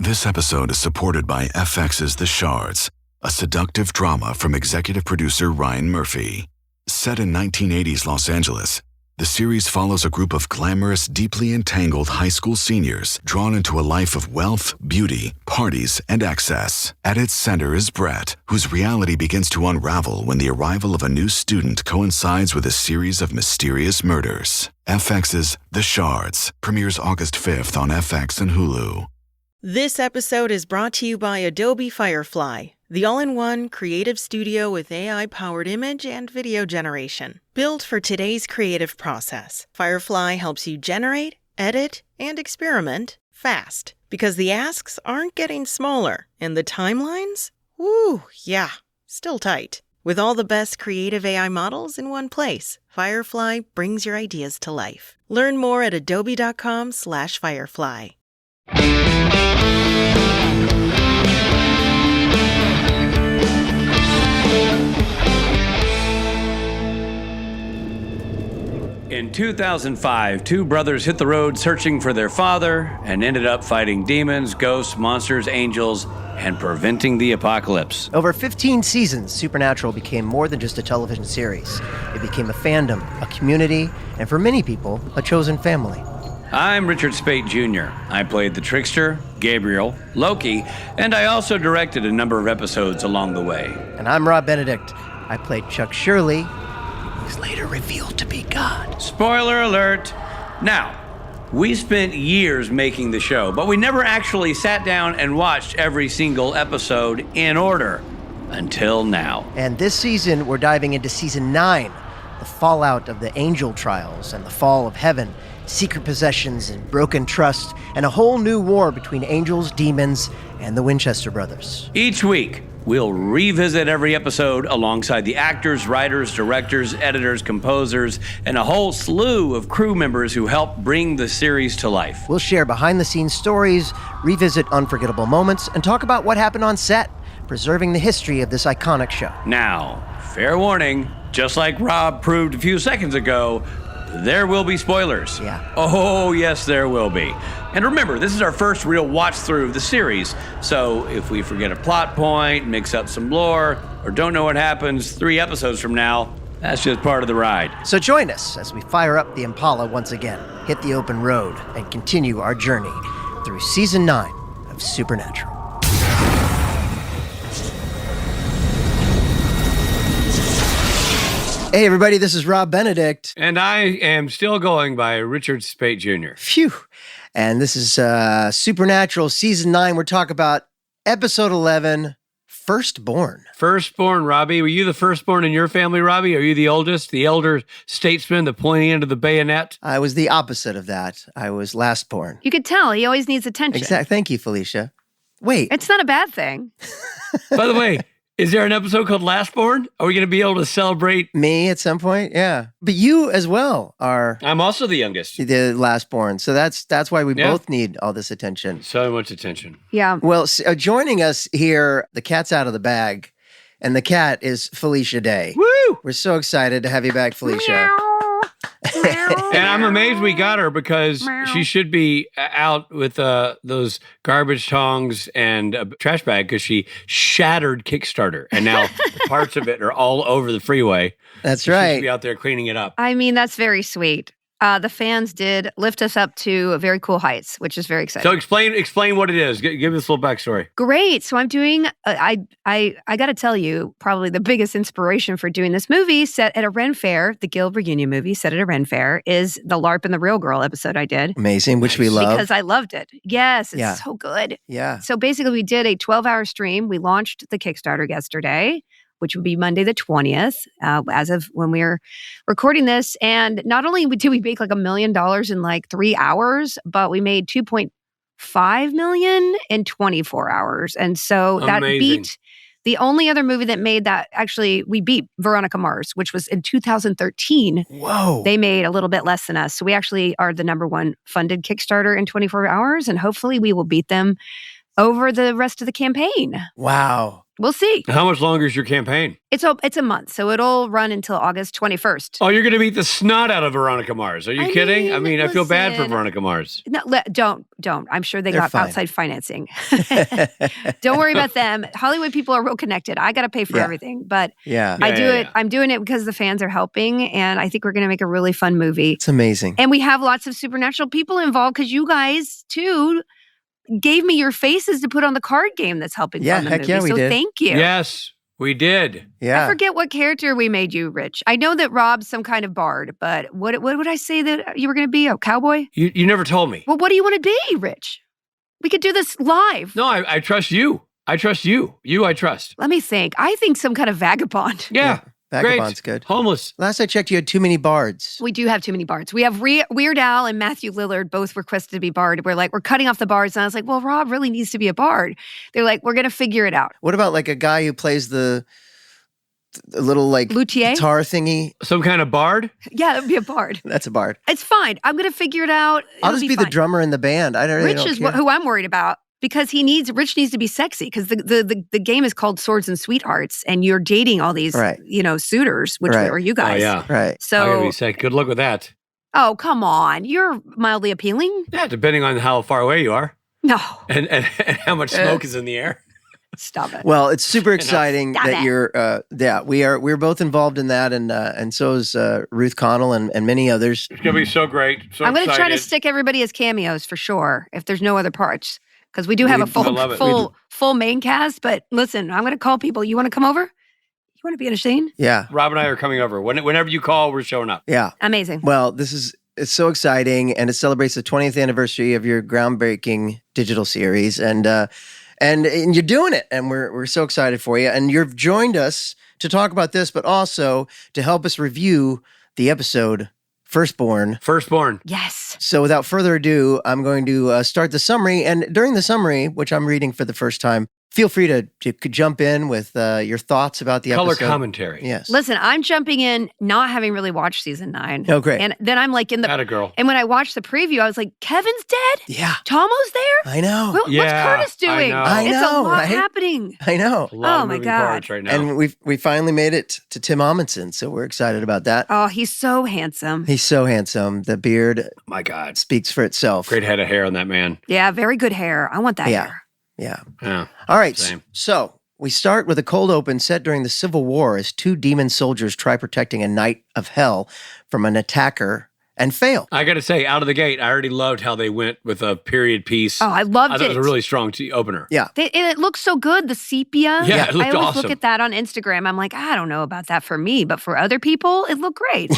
This episode is supported by FX's The Shards, a seductive drama from executive producer Ryan Murphy. Set in 1980s Los Angeles, the series follows a group of glamorous, deeply entangled high school seniors drawn into a life of wealth, beauty, parties, and excess. At its center is Brett, whose reality begins to unravel when the arrival of a new student coincides with a series of mysterious murders. FX's The Shards premieres August 5th on FX and Hulu. This episode is brought to you by Adobe Firefly, the all-in-one creative studio with AI-powered image and video generation. Built for today's creative process, Firefly helps you generate, edit, and experiment fast. Because the asks aren't getting smaller, and the timelines? Still tight. With all the best creative AI models in one place, Firefly brings your ideas to life. Learn more at adobe.com/firefly. In 2005, two brothers hit the road searching for their father and ended up fighting demons, ghosts, monsters, angels, and preventing the apocalypse. Over 15 seasons, Supernatural became more than just a television series. It became a fandom, a community, and for many people, a chosen family. I'm Richard Speight Jr. I played the Trickster, Gabriel, Loki, and I also directed a number of episodes along the way. And I'm Rob Benedict. I played Chuck Shirley, who was later revealed to be God. Spoiler alert! Now, we spent years making the show, but we never actually sat down and watched every single episode in order until now. And this season, we're diving into season 9, the fallout of the angel trials and the fall of heaven, secret possessions and broken trust, and a whole new war between angels, demons, and the Winchester brothers. Each week, we'll revisit every episode alongside the actors, writers, directors, editors, composers, and a whole slew of crew members who helped bring the series to life. We'll share behind-the-scenes stories, revisit unforgettable moments, and talk about what happened on set, preserving the history of this iconic show. Now, fair warning, just like Rob proved a few seconds ago, there will be spoilers. Yeah. Oh, yes, there will be. And remember, this is our first real watch-through of the series, so if we forget a plot point, mix up some lore, or don't know what happens 3 episodes from now, that's just part of the ride. So join us as we fire up the Impala once again, hit the open road, and continue our journey through Season 9 of Supernatural. Hey everybody, this is Rob Benedict. And I am still going by Richard Speight Jr. Phew. And this is Supernatural Season 9. We're talking about Episode 11, Firstborn. Firstborn, Robbie. Were you the firstborn in your family, Robbie? Are you the oldest, the elder statesman, the pointing end of the bayonet? I was the opposite of that. I was lastborn. You could tell he always needs attention. Exactly. Thank you, Felicia. Wait. It's not a bad thing. By the way, is there an episode called Lastborn? Are we going to be able to celebrate me at some point? Yeah. But you as well are... I'm also the youngest. The lastborn. So that's why we both need all this attention. So much attention. Yeah. Well, joining us here, the cat's out of the bag, and the cat is Felicia Day. Woo! We're so excited to have you back, Felicia. And I'm amazed we got her because she should be out with those garbage tongs and a trash bag because she shattered Kickstarter. And now parts of it are all over the freeway. That's so right. She should be out there cleaning it up. I mean, that's very sweet. The fans did lift us up to very cool heights, which is very exciting. So explain what it is. Give us a little backstory. Great. So I'm doing, I got to tell you, probably the biggest inspiration for doing this movie set at a Ren Fair, the Guild reunion movie set at a Ren Fair, is the LARP and the Real Girl episode I did. Amazing, which we love. Because I loved it. Yes, it's so good. Yeah. So basically we did a 12-hour stream. We launched the Kickstarter yesterday, which would be Monday the 20th, as of when we're recording this. And not only did we make like $1 million in like 3 hours, but we made $2.5 million in 24 hours. And so that beat the only other movie that made that. Actually, we beat Veronica Mars, which was in 2013. Whoa. They made a little bit less than us. So we actually are the #1 funded Kickstarter in 24 hours. And hopefully we will beat them over the rest of the campaign. Wow. We'll see. How much longer is your campaign? It's a month, so it'll run until August 21st. Oh, you're going to beat the snot out of Veronica Mars. Are you kidding? I feel bad for Veronica Mars. No, don't. I'm sure They're got fine. outside financing. Don't worry about them. Hollywood people are real connected. I got to pay for everything, but I do it. I'm doing it because the fans are helping, and I think we're going to make a really fun movie. It's amazing. And we have lots of supernatural people involved because you guys, too, gave me your faces to put on the card game that's helping fund the movie. Yeah, we so did. Thank you. Yes, we did. Yeah. I forget what character we made you, Rich. I know that Rob's some kind of bard, but what would I say that you were going to be? A cowboy? You never told me. Well, what do you want to be, Rich? We could do this live. No, I trust you. I trust you. I trust. Let me think. I think some kind of vagabond. Yeah. Vagabond's Great. good. Homeless. Last I checked, you had too many bards. We do have too many bards. We have Weird Al and Matthew Lillard both requested to be bard. We're cutting off the bards. And I was like, well, Rob really needs to be a bard. They're like, we're going to figure it out. What about like a guy who plays the little like Luthier? guitar thingy? Some kind of bard? Yeah, that would be a bard. That's a bard. It's fine. I'm going to figure it out. I'll just be the drummer in the band. I really Rich don't is care. who I'm worried about. Because Rich needs to be sexy because the game is called Swords and Sweethearts and you're dating all these, suitors, which are you guys. Oh, yeah. Right. I So, gotta be sick. Good luck with that. oh, come on. You're mildly appealing? Yeah, depending on how far away you are No. and how much smoke is in the air. Stop it. Well, it's super exciting Stop that it. you're, we're both involved in that, and so is Ruth Connell and many others. It's gonna be so great. So I'm going to try to excited. stick everybody as cameos for sure, if there's no other parts. Because we do have a I love it. full main cast. But listen, I'm going to call people. You want to come over? You want to be in a scene? Yeah, Rob and I are coming over. Whenever you call, we're showing up. yeah. Amazing. Well, it's so exciting, and it celebrates the 20th anniversary of your groundbreaking digital series, and you're doing it, and we're so excited for you. And you've joined us to talk about this, but also to help us review the episode Firstborn. Yes. So without further ado, I'm going to start the summary. And during the summary, which I'm reading for the first time, feel free to jump in with your thoughts about the Color episode. commentary. Yes. Listen, I'm jumping in not having really watched season 9. Oh, great. And then I'm like in the... Atta girl. And when I watched the preview, I was like, Kevin's dead? Yeah. Tomo's there? I know. What's Yeah, Curtis doing? I It's know, a lot right? happening. I know. A lot Oh, of my moving God. parts right now. And we finally made it to Tim Omundson, so we're excited about that. Oh, he's so handsome. He's so handsome. The beard My God. speaks for itself. Great head of hair on that man. Yeah, very good hair. I want that Yeah. hair. Yeah. Yeah. All right. Same. So we start with a cold open set during the Civil War as 2 demon soldiers try protecting a knight of hell from an attacker and fail. I got to say, out of the gate, I already loved how they went with a period piece. Oh, I loved I thought it. it was a really strong opener. Yeah. And it looks so good, the sepia. Yeah, it looked I always awesome. look at that on Instagram. I'm like, I don't know about that for me, but for other people, it looked great.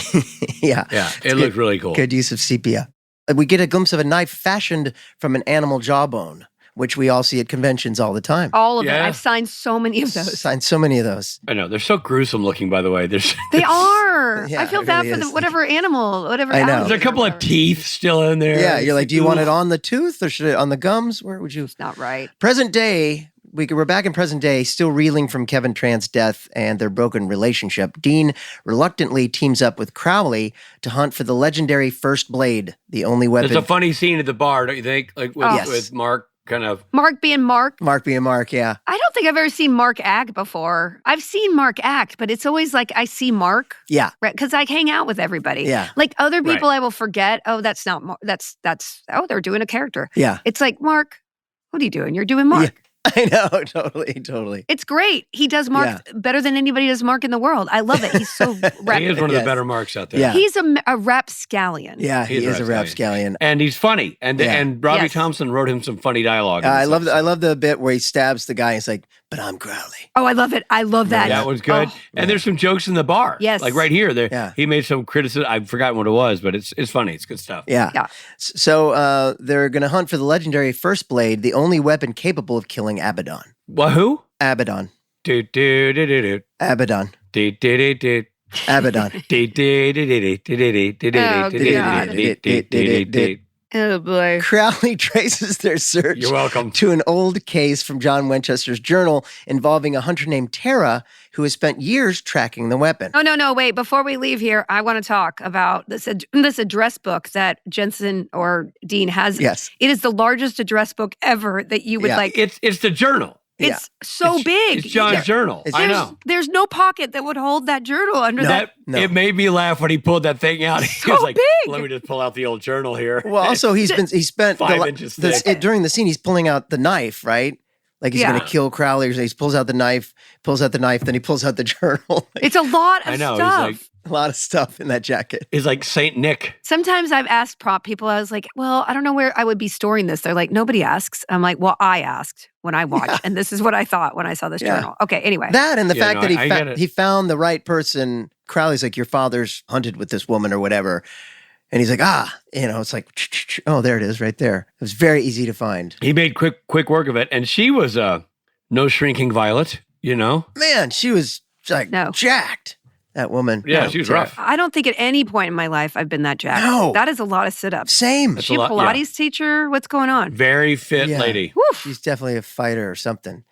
Yeah. Yeah, it looked really cool. Good use of sepia. We get a glimpse of a knife fashioned from an animal jawbone, which we all see at conventions all the time. All of it. Yeah. I've signed so many of those. Signed so many of those. I know. They're so gruesome looking, by the way. They are. Yeah, I feel it bad really for is. whatever animal, whatever. I know. alligator There's a couple or of whatever. teeth still in there. Yeah, you're like, do you Ooh. want it on the tooth or should it on the gums? Where would you? It's not right. Present day, we're back in present day, still reeling from Kevin Tran's death and their broken relationship. Dean reluctantly teams up with Crowley to hunt for the legendary first blade, the only weapon. There's a funny scene at the bar, don't you think? Like with, Yes. with Mark kind of. Mark being Mark. Mark being Mark, yeah. I don't think I've ever seen Mark act before. I've seen Mark act, but it's always like I see Mark, Yeah, right? Because I hang out with everybody. yeah, Like other people, Right. I will forget. Oh, that's not Mark. That's. Oh, they're doing a character. yeah. It's like Mark. What are you doing? You're doing Mark. Yeah. I know, totally. It's great. He does Mark better than anybody does Mark in the world. I love it. He's so He rap. is one of Yes. the better Marks out there. Yeah. He's a rapscallion. Yeah, he is a rapscallion. And he's funny. And Yeah. and Robbie Yes. Thompson wrote him some funny dialogue. in I this love episode. the bit where he stabs the guy and he's like, but I'm Crowley. Oh, I love it. I love that. That was good. Oh. And there's some jokes in the bar. Yes. Like right here. There, Yeah. He made some criticism. I've forgotten what it was, but it's funny. It's good stuff. Yeah. Yeah. So they're going to hunt for the legendary first blade, the only weapon capable of killing Abaddon. Well, who? Abaddon. Do, do, do, do, do. Abaddon. Do, do, do, do. Abaddon. Do, do, do, do, do, do, do, do, do, Oh, do, do, God. do, do, do, do. Oh boy. Crowley traces their search You're welcome. to an old case from John Winchester's journal involving a hunter named Tara who has spent years tracking the weapon. Oh, no. Wait, before we leave here, I want to talk about this address book that Jensen or Dean has. Yes. It is the largest address book ever that you would Yeah. like. It's the journal. It's so big. It's John's journal. I know. There's no pocket that would hold that journal under that. No. It made me laugh when he pulled that thing out. He was like, big. let me just pull out the old journal here. Well, also he spent 5 inches thick. during the scene. He's pulling out the knife, right? Like he's going to kill Crowley. Or he pulls out the knife. Then he pulls out the journal. It's a lot of stuff. He's like, a lot of stuff in that jacket. He's like Saint Nick. Sometimes I've asked prop people, I was like, well, I don't know where I would be storing this. They're like, nobody asks. I'm like, well, I asked when I watched. And this is what I thought when I saw this journal. Okay, anyway. That and the fact that he found the right person. Crowley's like, your father's hunted with this woman or whatever. And he's like, it's like, oh, there it is right there. It was very easy to find. He made quick work of it. And she was no shrinking violet, Man, she was like jacked. That woman. Yeah, she was rough. I don't think at any point in my life I've been that jacked. No. That is a lot of sit-ups. Same. Is she a Pilates teacher? What's going on? Very fit lady. Woof. She's definitely a fighter or something.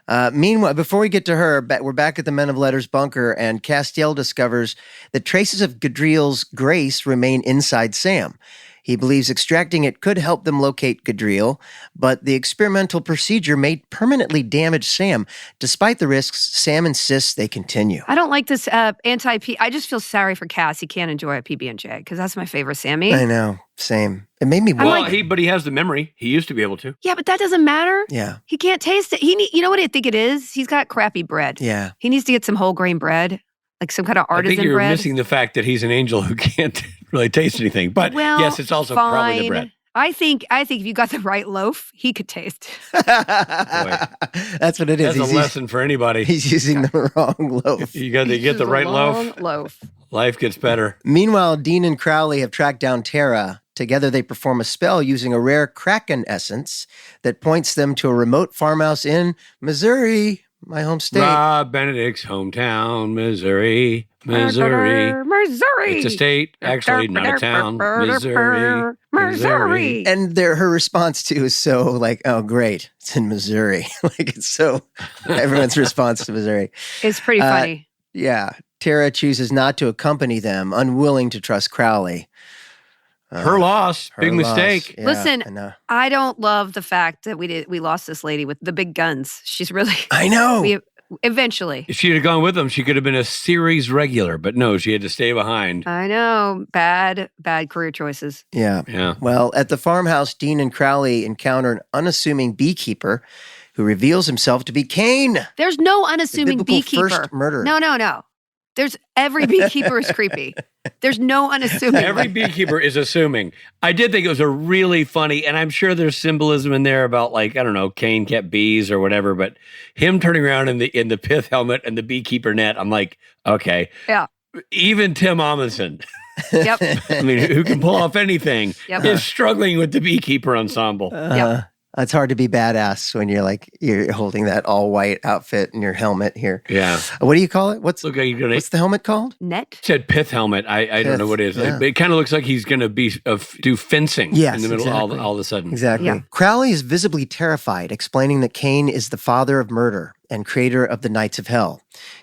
Meanwhile, before we get to her, we're back at the Men of Letters bunker, and Castiel discovers that traces of Gadriel's grace remain inside Sam. He believes extracting it could help them locate Gadriel, but the experimental procedure may permanently damage Sam. Despite the risks, Sam insists they continue. I don't like this anti-P. I just feel sorry for Cass. He can't enjoy a PB&J because that's my favorite Sammy. I know. Same. It made me well, but he has the memory. He used to be able to. Yeah, but that doesn't matter. Yeah. He can't taste it. You know what I think it is? He's got crappy bread. Yeah. He needs to get some whole grain bread, like some kind of artisan I think you're bread. missing the fact that he's an angel who can't really taste anything. But yes, it's also probably the bread. I think if you got the right loaf, he could taste. That's what it is. That's a lesson for anybody. He's using the wrong loaf. You got to get the right loaf. Life gets better. Meanwhile, Dean and Crowley have tracked down Tara. Together, they perform a spell using a rare Kraken essence that points them to a remote farmhouse in Missouri, my home state. Rob Benedict's hometown, Missouri. It's a state, actually, not a town. Missouri. And her response to is so like, oh, great, it's in Missouri. Like it's so, everyone's response to Missouri. It's pretty funny. Yeah. Tara chooses not to accompany them, unwilling to trust Crowley. Her loss. Big mistake. Yeah, listen, I don't love the fact that we lost this lady with the big guns. She's really... I know. Eventually. If she'd have gone with them, she could have been a series regular. But no, she had to stay behind. I know. Bad career choices. Yeah. Well, at the farmhouse, Dean and Crowley encounter an unassuming beekeeper who reveals himself to be Cain. There's no unassuming the beekeeper. First murder. No. Every beekeeper is creepy. There's no unassuming. Every beekeeper is assuming. I did think it was a really funny, and I'm sure there's symbolism in there about like, I don't know, Cain kept bees or whatever, but him turning around in the pith helmet and the beekeeper net, I'm like, okay. Yeah. Even Tim Omundson, Yep. I mean, who can pull off anything, is struggling with the beekeeper ensemble. Yep. It's hard to be badass when you're holding that all white outfit and your helmet here. Yeah. What do you call it? What's the helmet called? Net? It said pith helmet. I don't know what it is. Yeah. It kind of looks like he's going to do fencing in the middle all of a sudden. Exactly. Yeah. Crowley is visibly terrified, explaining that Cain is the father of murder and creator of the Knights of Hell.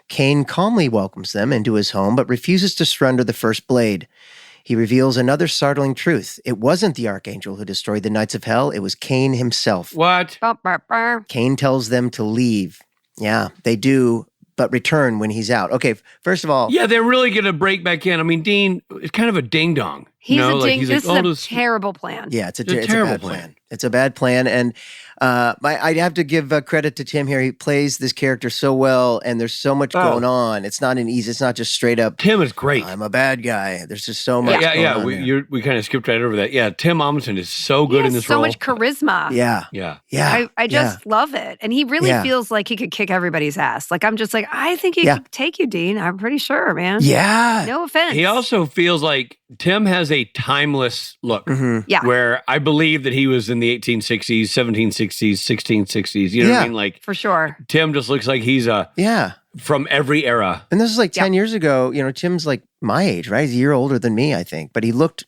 Cain calmly welcomes them into his home, but refuses to surrender the first blade. He reveals another startling truth. It wasn't the Archangel who destroyed the Knights of Hell. It was Cain himself. What? Cain tells them to leave. Yeah, they do, but return when he's out. Okay, first of all... Yeah, they're really going to break back in. I mean, Dean is kind of a ding-dong. This is a terrible plan. Yeah, it's a terrible plan. It's a bad plan, and I have to give credit to Tim here. He plays this character so well, and there's so much going on. It's not it's not just straight up. Tim is great. I'm a bad guy. There's just so much. Yeah. We kind of skipped right over that. Yeah, Tim Omundson is so good in this role. So much charisma. Yeah. I just love it, and he really feels like he could kick everybody's ass. Like I'm just like, I think he could take you, Dean. I'm pretty sure, man. Yeah. No offense. He also feels like Tim has a timeless look. Mm-hmm. Yeah. Where I believe that he was in the 1860s, 1760s, 1660s. You know what I mean? Like for sure. Tim just looks like he's a from every era. And this is like 10 years ago. Tim's like my age, right? He's a year older than me, I think. But he looked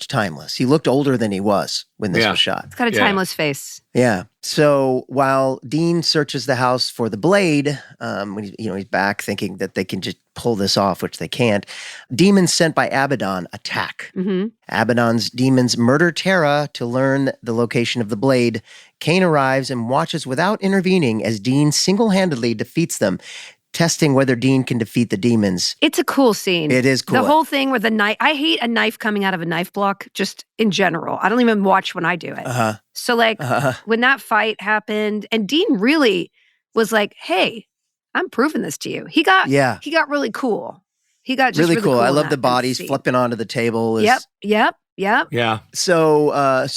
timeless. He looked older than he was when this was shot. It's got a timeless face. Yeah. So while Dean searches the house for the blade, when he's back thinking that they can just pull this off, which they can't, demons sent by Abaddon attack. Mm-hmm. Abaddon's demons murder Tara to learn the location of the blade. Cain arrives and watches without intervening as Dean single-handedly defeats them, testing whether Dean can defeat the demons. It's a cool scene. It is cool. The whole thing with the knife. I hate a knife coming out of a knife block just in general. I don't even watch when I do it. So when that fight happened and Dean really was like, hey, I'm proving this to you. He got really cool. He got just really cool. I love the bodies flipping onto the table. Yep. Yeah. So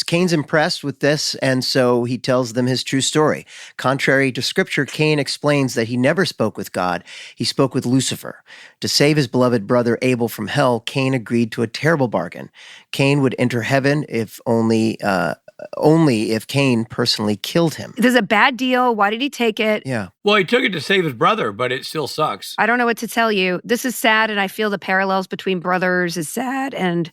Cain's impressed with this, and so he tells them his true story. Contrary to scripture, Cain explains that he never spoke with God. He spoke with Lucifer. To save his beloved brother Abel from hell, Cain agreed to a terrible bargain. Cain would enter heaven if only if Cain personally killed him. This is a bad deal. Why did he take it? Yeah. Well, he took it to save his brother, but it still sucks. I don't know what to tell you. This is sad, and I feel the parallels between brothers is sad. And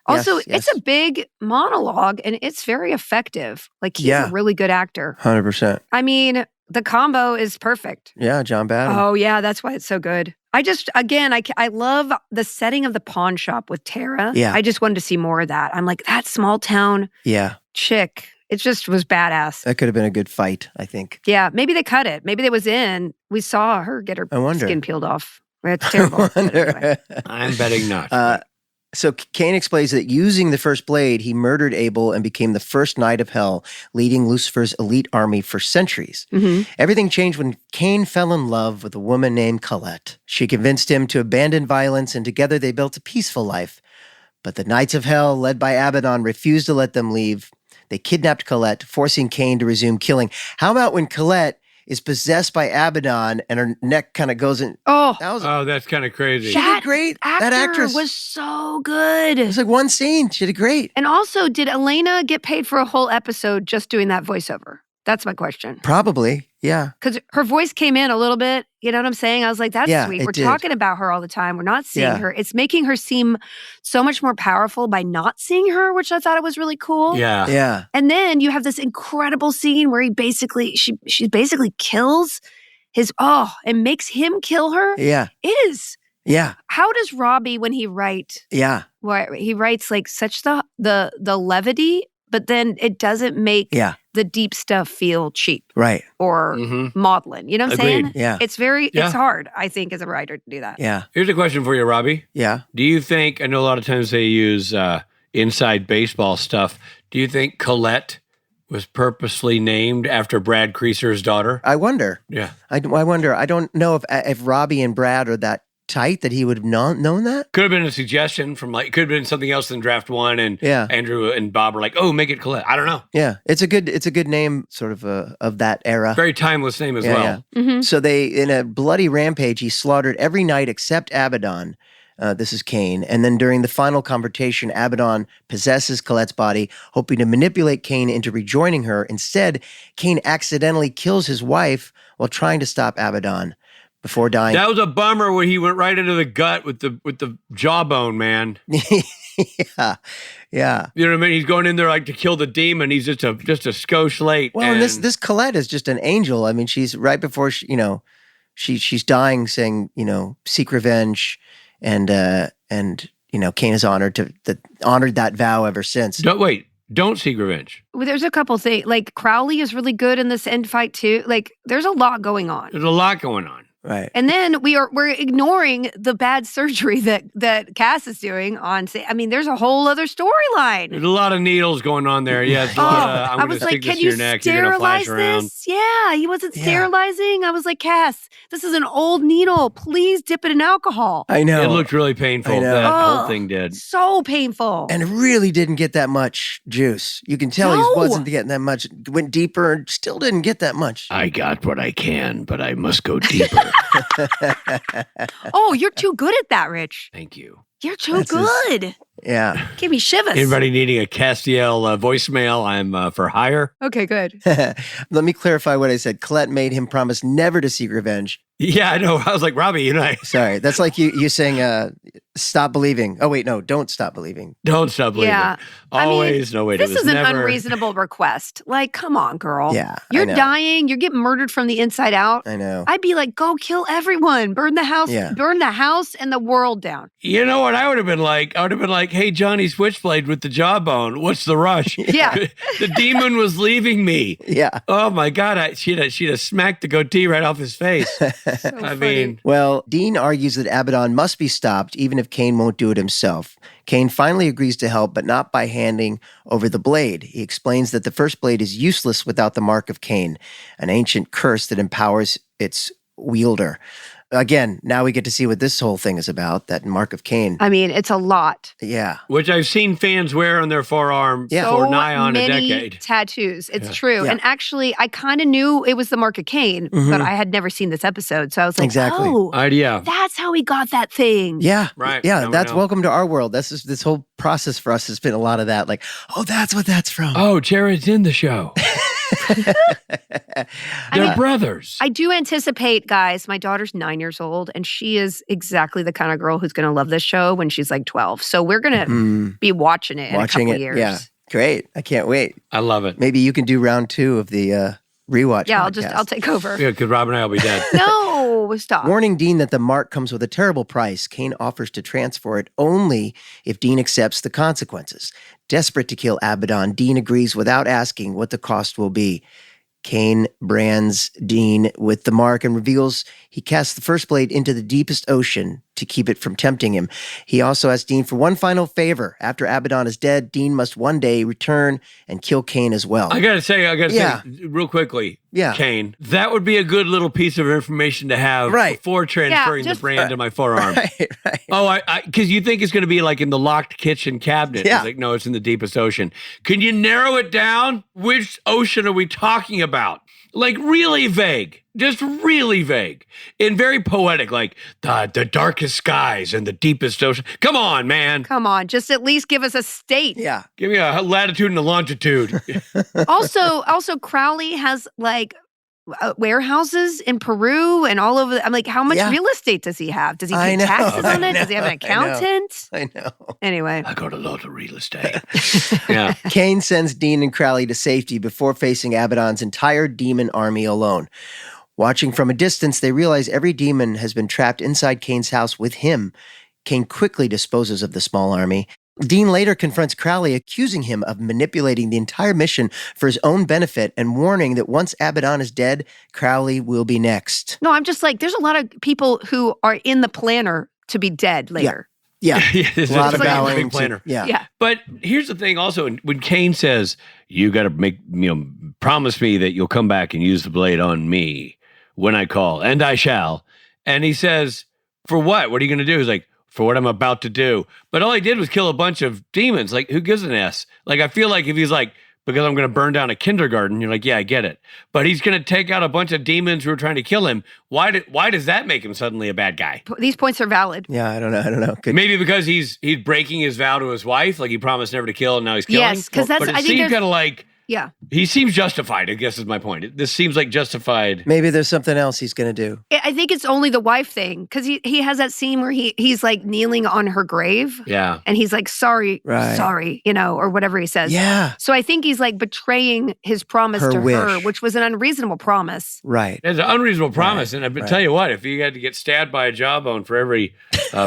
also, it's a big monologue, and it's very effective. Like, he's a really good actor. 100%. I mean, the combo is perfect. Yeah, John Badham. Oh, yeah, that's why it's so good. I love the setting of the pawn shop with Tara. Yeah. I just wanted to see more of that. I'm like, that small town chick. It just was badass. That could have been a good fight, I think. Yeah, maybe they cut it. Maybe we saw her get her skin peeled off. It's terrible. Anyway. I'm betting not. So Cain explains that using the first blade, he murdered Abel and became the first knight of hell, leading Lucifer's elite army for centuries. Mm-hmm. Everything changed when Cain fell in love with a woman named Colette. She convinced him to abandon violence, and together they built a peaceful life. But the knights of hell, led by Abaddon, refused to let them leave. They kidnapped Colette, forcing Cain to resume killing. How about when Colette is possessed by Abaddon and her neck kind of goes in? That's kind of crazy. She did great. That actress was so good. It was like one scene. She did great. And also, did Elena get paid for a whole episode just doing that voiceover? That's my question. Probably, yeah. Because her voice came in a little bit. You know what I'm saying? I was like, that's sweet. We're talking about her all the time. We're not seeing her. It's making her seem so much more powerful by not seeing her, which I thought it was really cool. Yeah. Yeah. And then you have this incredible scene where she basically kills and makes him kill her. Yeah. It is. Yeah. How does Robbie, when he writes? Yeah. He writes like such the levity, but then it doesn't make the deep stuff feel cheap. Right. Or maudlin. You know what I'm saying? Yeah. It's hard, I think, as a writer to do that. Yeah. Here's a question for you, Robbie. Yeah. Do you think, I know a lot of times they use inside baseball stuff. Do you think Colette was purposely named after Brad Creaser's daughter? I wonder. Yeah. I wonder. I don't know if Robbie and Brad are that tight that he would have known that. Could have been a suggestion from could have been something else than draft one, and Andrew and Bob were like, oh, make it Colette. I don't know. Yeah. It's a good name sort of that era. Very timeless name as well. Yeah. Mm-hmm. So in a bloody rampage, he slaughtered every knight except Abaddon. This is Cain. And then during the final confrontation, Abaddon possesses Colette's body, hoping to manipulate Cain into rejoining her. Instead, Cain accidentally kills his wife while trying to stop Abaddon before dying. That was a bummer when he went right into the gut with the jawbone, man. Yeah. You know what I mean? He's going in there to kill the demon. He's just a skosh late. Well, and this Colette is just an angel. I mean, she's right before she's dying, saying, seek revenge. And Cain has honored that vow ever since. Don't seek revenge. Well, there's a couple things. Like, Crowley is really good in this end fight too. Like, there's a lot going on. There's a lot going on. Right. And then we're ignoring the bad surgery that Cass is doing on. I mean, there's a whole other storyline. There's a lot of needles going on there. Yeah, I'm going to stick this to your neck. You're going to flash around. This? Yeah, he wasn't sterilizing. I was like, Cass, this is an old needle. Please dip it in alcohol. I know. It looked really painful. I know. That whole thing did. So painful. And it really didn't get that much juice. You can tell he wasn't getting that much. Went deeper and still didn't get that much. I got what I can, but I must go deeper. Oh, you're too good at that, Rich. Thank you. You're too good. Yeah. Give me shivers. Anybody needing a Castiel voicemail? I'm for hire. Okay, good. Let me clarify what I said. Colette made him promise never to seek revenge. Yeah, I know. I was like, Robbie, Sorry, that's like you saying stop believing. Oh, wait, no, don't stop believing. don't stop believing. Yeah. Always, no, wait, This it was is an never... unreasonable request. Like, come on, girl. Yeah, I You're know. dying. You're getting murdered from the inside out. I know. I'd be like, go kill everyone. Burn the house. Yeah. Burn the house and the world down. You know what I would have been like? I would have been like, hey, Johnny Switchblade with the jawbone. What's the rush? Yeah. The demon was leaving me. Yeah. Oh, my God. She'd have smacked the goatee right off his face. I mean... Well, Dean argues that Abaddon must be stopped even if Cain won't do it himself. Cain finally agrees to help, but not by handing over the blade. He explains that the first blade is useless without the mark of Cain, an ancient curse that empowers its wielder. Again, now we get to see what this whole thing is about, that mark of Cain. I mean, it's a lot. Yeah. Which I've seen fans wear on their forearm Yeah. for So nigh on a many decade. tattoos. It's true. Yeah. And actually, I kind of knew it was the mark of Cain, but I had never seen this episode. So I was like, Exactly. oh, Idea. that's how he got that thing. Yeah. Right. Yeah, Now we that's know. welcome to our world. This whole process for us has been a lot of that. Like, oh, that's what that's from. Oh, Jared's in the show. They're brothers. I do anticipate, guys, my daughter's 9 years old, and she is exactly the kind of girl who's going to love this show when she's like 12. So we're going to be watching it in a couple years. Yeah. Great. I can't wait. I love it. Maybe you can do round 2 of the rewatch. Yeah, podcast. I'll take over. Yeah, because Rob and I will be dead. No, stop. Warning Dean that the mark comes with a terrible price, Cain offers to transfer it only if Dean accepts the consequences. Desperate to kill Abaddon, Dean agrees without asking what the cost will be. Cain brands Dean with the mark and reveals he casts the first blade into the deepest ocean to keep it from tempting him. He also asks Dean for one final favor. After Abaddon is dead, Dean must one day return and kill Cain as well. I gotta say Yeah. real quickly, Yeah. Cain, that would be a good little piece of information to have before transferring the just- brand to my forearm. Right. Oh, because you think it's going to be like in the locked kitchen cabinet. Yeah. It's like, no, it's in the deepest ocean. Can you narrow it down? Which ocean are we talking about? Like really vague, just really vague and very poetic, like the darkest skies and the deepest ocean. Come on, man. Come on, just at least give us a state. Yeah. Give me a latitude and a longitude. Also, Crowley has like warehouses in Peru and all over. I'm like, how much Yeah. real estate does he have? Does he I pay know, taxes on I it? Does he have an know, I know. accountant? I know. Anyway, I got a lot of real estate. Yeah. Cain sends Dean and Crowley to safety before facing Abaddon's entire demon army alone. Watching from a distance, they realize every demon has been trapped inside Cain's house with him. Cain quickly disposes of the small army. Dean later confronts Crowley, accusing him of manipulating the entire mission for his own benefit and warning that once Abaddon is dead, Crowley will be next. no, I'm just like, there's a lot of people who are in the planner to be dead later. Yeah. Yeah, A lot of like a bowing. big planner. Yeah. But here's the thing also, when Cain says, you got to promise me that you'll come back and use the blade on me when I call, and I shall. And he says, for what? What are you going to do? He's like, for what I'm about to do. But all he did was kill a bunch of demons. Like, who gives an S? Like, I feel like if he's like, because I'm going to burn down a kindergarten, you're like, yeah, I get it. But he's going to take out a bunch of demons who are trying to kill him. Why does that make him suddenly a bad guy? These points are valid. Yeah, I don't know. Good. Maybe because he's breaking his vow to his wife, like he promised never to kill, and now he's killing. Yes, 'cause that's- But it I think seems there's- kind of like Yeah. he seems justified. I guess is my point. This seems like justified. Maybe there's something else he's going to do. I think it's only the wife thing because he has that scene where he's like kneeling on her grave Yeah. and he's like, sorry, Right. sorry, or whatever he says. Yeah. So I think he's like betraying his promise Her to her, wish. which was an unreasonable promise. Right. It's an unreasonable promise, and I right. tell you what, if you had to get stabbed by a jawbone for every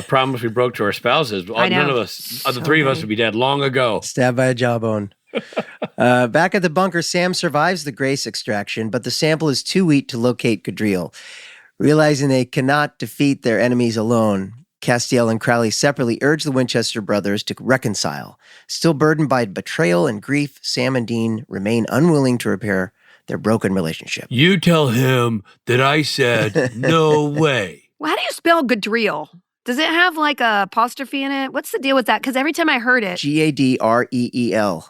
promise we broke to our spouses, I know. none of us, the three of us, would be dead long ago. Stabbed by a jawbone. Back at the bunker, Sam survives the Grace extraction, but the sample is too weak to locate Gadriel. Realizing they cannot defeat their enemies alone, Castiel and Crowley separately urge the Winchester brothers to reconcile. Still burdened by betrayal and grief, Sam and Dean remain unwilling to repair their broken relationship. You tell him that I said no way. Well, how do you spell Gadriel? Does it have like a apostrophe in it? What's the deal with that? Because every time I heard it, Gadreel.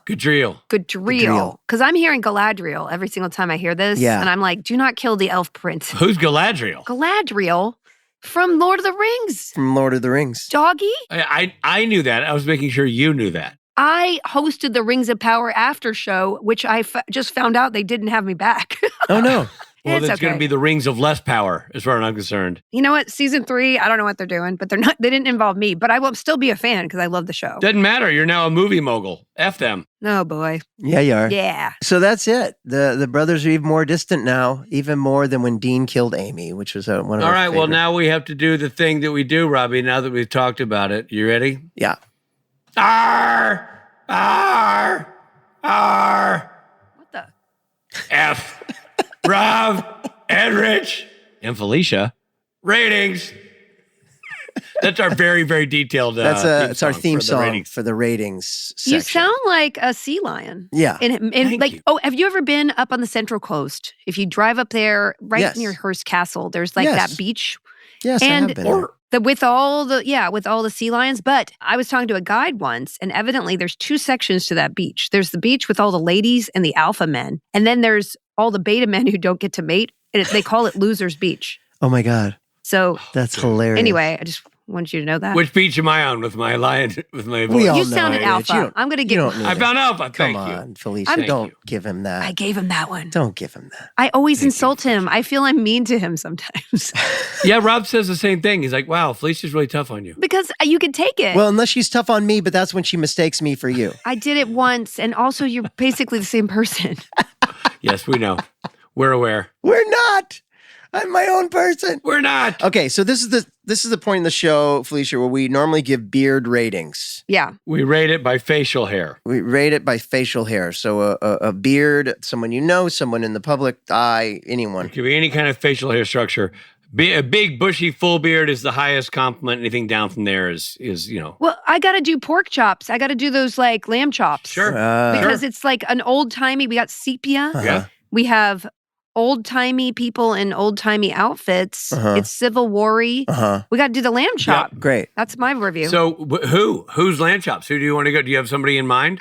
Gadriel. Gadriel. Because I'm hearing Galadriel every single time I hear this. Yeah. And I'm like, do not kill the elf prince. Who's Galadriel? Galadriel From Lord of the Rings. From Lord of the Rings. Doggy? I knew that. I was making sure you knew that. I hosted the Rings of Power after show, which I just found out they didn't have me back. Oh, no. Well, It's that's going to okay. be the Rings of Less Power, as far as I'm concerned. You know what? Season 3, I don't know what they're doing, but they didn't involve me. But I will still be a fan because I love the show. Doesn't matter. You're now a movie mogul. F them. Oh, boy. Yeah, you are. Yeah. So that's it. The brothers are even more distant now, even more than when Dean killed Amy, which was one of All our right. Well, favorite- now we have to do the thing that we do, Robbie, now that we've talked about it. You ready? Yeah. R, R, R, What the? F, Rob, and Rich, and Felicia. Ratings. That's our very, very detailed It's our theme for the song ratings. for the ratings section. You sound like a sea lion. Yeah. Thank like, you. oh, have you ever been up on the Central Coast? If you drive up there, right Yes. near Hearst Castle, there's like Yes. that beach Yes, I and- have been there. with all the sea lions. But I was talking to a guide once, and evidently there's 2 sections to that beach. There's the beach with all the ladies and the alpha men, and then there's all the beta men who don't get to mate. And they call it Losers Beach. Oh, my God. So That's hilarious. anyway, I just wanted you to know that. Which beach am I on with my lion, with my voice? We all you know sounded it, Rich. alpha. You don't- I'm going to you get don't need I it. found Alpha. Come Thank you. on, Felicia. Thank Don't you. give him that. I gave him that one. Don't give him that. I always Thank you, insult him. I feel I'm mean to him sometimes Yeah, Rob says the same thing. He's like, wow, Felicia's really tough on you. because you can take it. Well, unless she's tough on me, but that's when she mistakes me for you. I did it once, and also you're basically the same person. Yes, we know. We're aware. We're not. I'm my own person. We're not. Okay, so this is the point in the show, Felicia, where we normally give beard ratings. Yeah. We rate it by facial hair. We rate it by facial hair. So a beard, someone you know, someone in the public eye, anyone. It could be any kind of facial hair structure. A big, bushy, full beard is the highest compliment. Anything down from there is Well, I got to do pork chops. I got to do those like lamb chops. Sure. Because it's like an old timey. We got sepia. Yeah. We have old timey people in old timey outfits. Uh-huh. It's Civil War-y. Uh-huh. We got to do the lamb chop. Great. That's my review. So who's lamb chops? Who do you want to go? Do you have somebody in mind?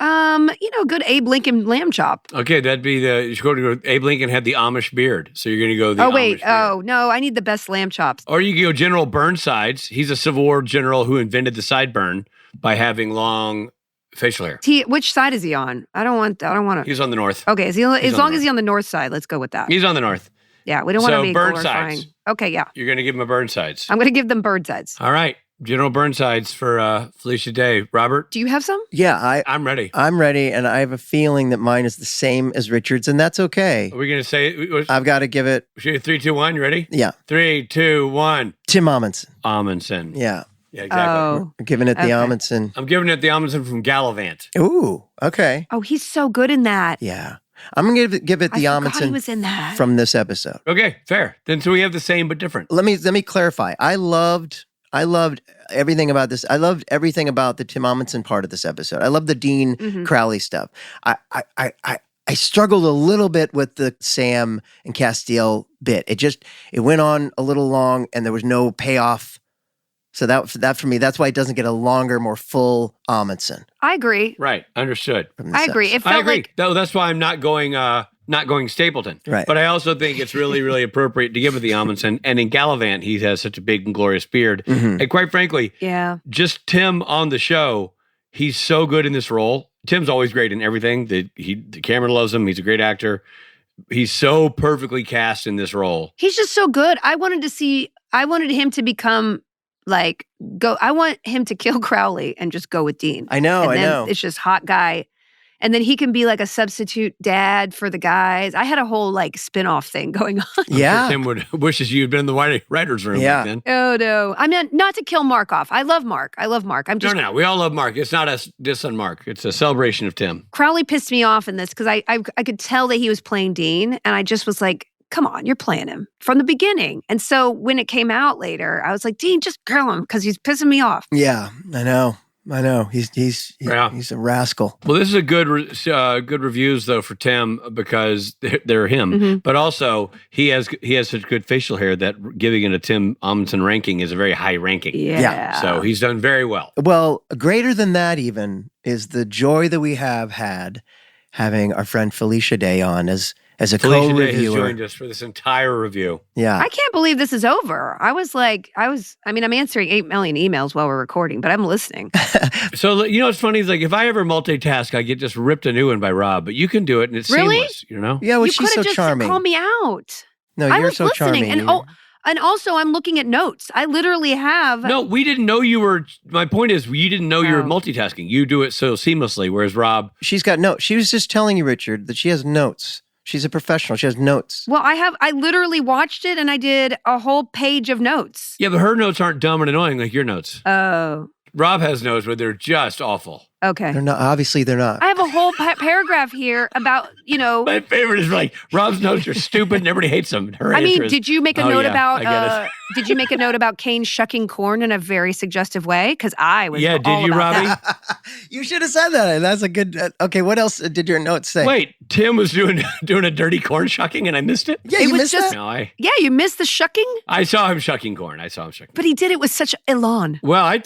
Good Abe Lincoln lamb chop. Okay, that'd be you're going to go. Abe Lincoln had the Amish beard, so you're going to go the. Oh wait, Amish beard. oh no, I need the best lamb chops. Or you can go General Burnsides. He's a Civil War general who invented the sideburn by having long facial hair. Which side is he on? I don't want to. He's on the north. Okay, as on long the as north. he's on the north side, let's go with that. He's on the north. Yeah, we don't want to So be Burnsides. glorifying. Okay, yeah. You're going to give him a Burnsides. I'm going to give them bird sides. All right. General Burnsides for Felicia Day. Robert, Do you have some? Yeah, I'm ready. I'm ready, and I have a feeling that mine is the same as Richard's, and that's okay. Are we going to say I've got to give it, 3, 2, 1? You ready? yeah, 3, 2, 1. Tim Omundson. Amundson. Yeah, Yeah, exactly. Oh. I'm giving it the Okay. Omundson. I'm giving it the Amundson from Gallivant. Ooh, okay. Oh, he's so good in that. Yeah. I'm going to give it the I forgot he Omundson was in that. from this episode. Okay, fair. Then so we have the same but different. Let me clarify. I loved everything about this. I loved everything about the Tim Omundson part of this episode. I loved the Dean Mhm. Crowley stuff. I struggled a little bit with the Sam and Castiel bit. It went on a little long and there was no payoff. So that for me, that's why it doesn't get a longer, more full Omundson I agree. Right, understood. from this I agree. It episode. felt I agree. like That's why I'm not going Stapleton. Right. But I also think it's really, really appropriate to give it the Amundsen. And in Gallivant, he has such a big and glorious beard. Mhm. And quite frankly, yeah. just Tim on the show, he's so good in this role. Tim's always great in everything. The camera loves him. He's a great actor. He's so perfectly cast in this role. He's just so good. I wanted him to become I want him to kill Crowley and just go with Dean. I know, and I then know. It's just hot guy. And then he can be like a substitute dad for the guys. I had a whole spin-off thing going on. Yeah. Tim wishes you'd been in the writer's room Yeah. back then. Oh no. I mean, not to kill Mark off. I love Mark. I'm just No, we all love Mark. It's not a diss on Mark. It's a celebration of Tim. Crowley pissed me off in this because I could tell that he was playing Dean, and I just was like, come on, you're playing him from the beginning. And so when it came out later, I was like, Dean, just kill him because he's pissing me off. Yeah, I know. He's a rascal. Well, this is a good reviews though for Tim because they're him, Mhm. but also he has such good facial hair that giving it a Tim Omundson ranking is a very high ranking. Yeah. So he's done very well. Well, greater than that even is the joy that we have had having our friend Felicia Day on as as a Felicia Day has co-reviewer. joined us for this entire review. Yeah. I can't believe this is over. I'm answering 8 million emails while we're recording, but I'm listening. So, you know what's funny is like if I ever multitask, I get just ripped a new one by Rob, but you can do it and it's Really? seamless, you know? Yeah, well, you she's could so have just charming. called me out. No, I you're was so listening. charming. And also, I'm looking at notes. I literally have. No, we didn't know you were. My point is, you didn't know you were Oh. multitasking. You do it so seamlessly, whereas Rob. She's got notes. She was just telling you, Richard, that she has notes. She's a professional. She has notes. Well, I literally watched it and I did a whole page of notes. Yeah, but her notes aren't dumb and annoying like your notes. Oh, Rob has notes where they're just awful. okay. They're not. Obviously, they're not. I have a whole paragraph here about, My favorite is like Rob's notes are stupid and everybody hates them. Her I mean, answer is, did you make a "Oh, note yeah, about? I get it." Did you make a note about Cain shucking corn in a very suggestive way? Because I was. Yeah, all did you, about Robbie? that. You should have said that. That's a good. Okay, what else did your notes say? Wait, Tim was doing a dirty corn shucking and I missed it? Yeah, It you was missed just- that? No, Yeah, you missed the shucking, I saw him shucking corn. but he did it with such elan. Well, I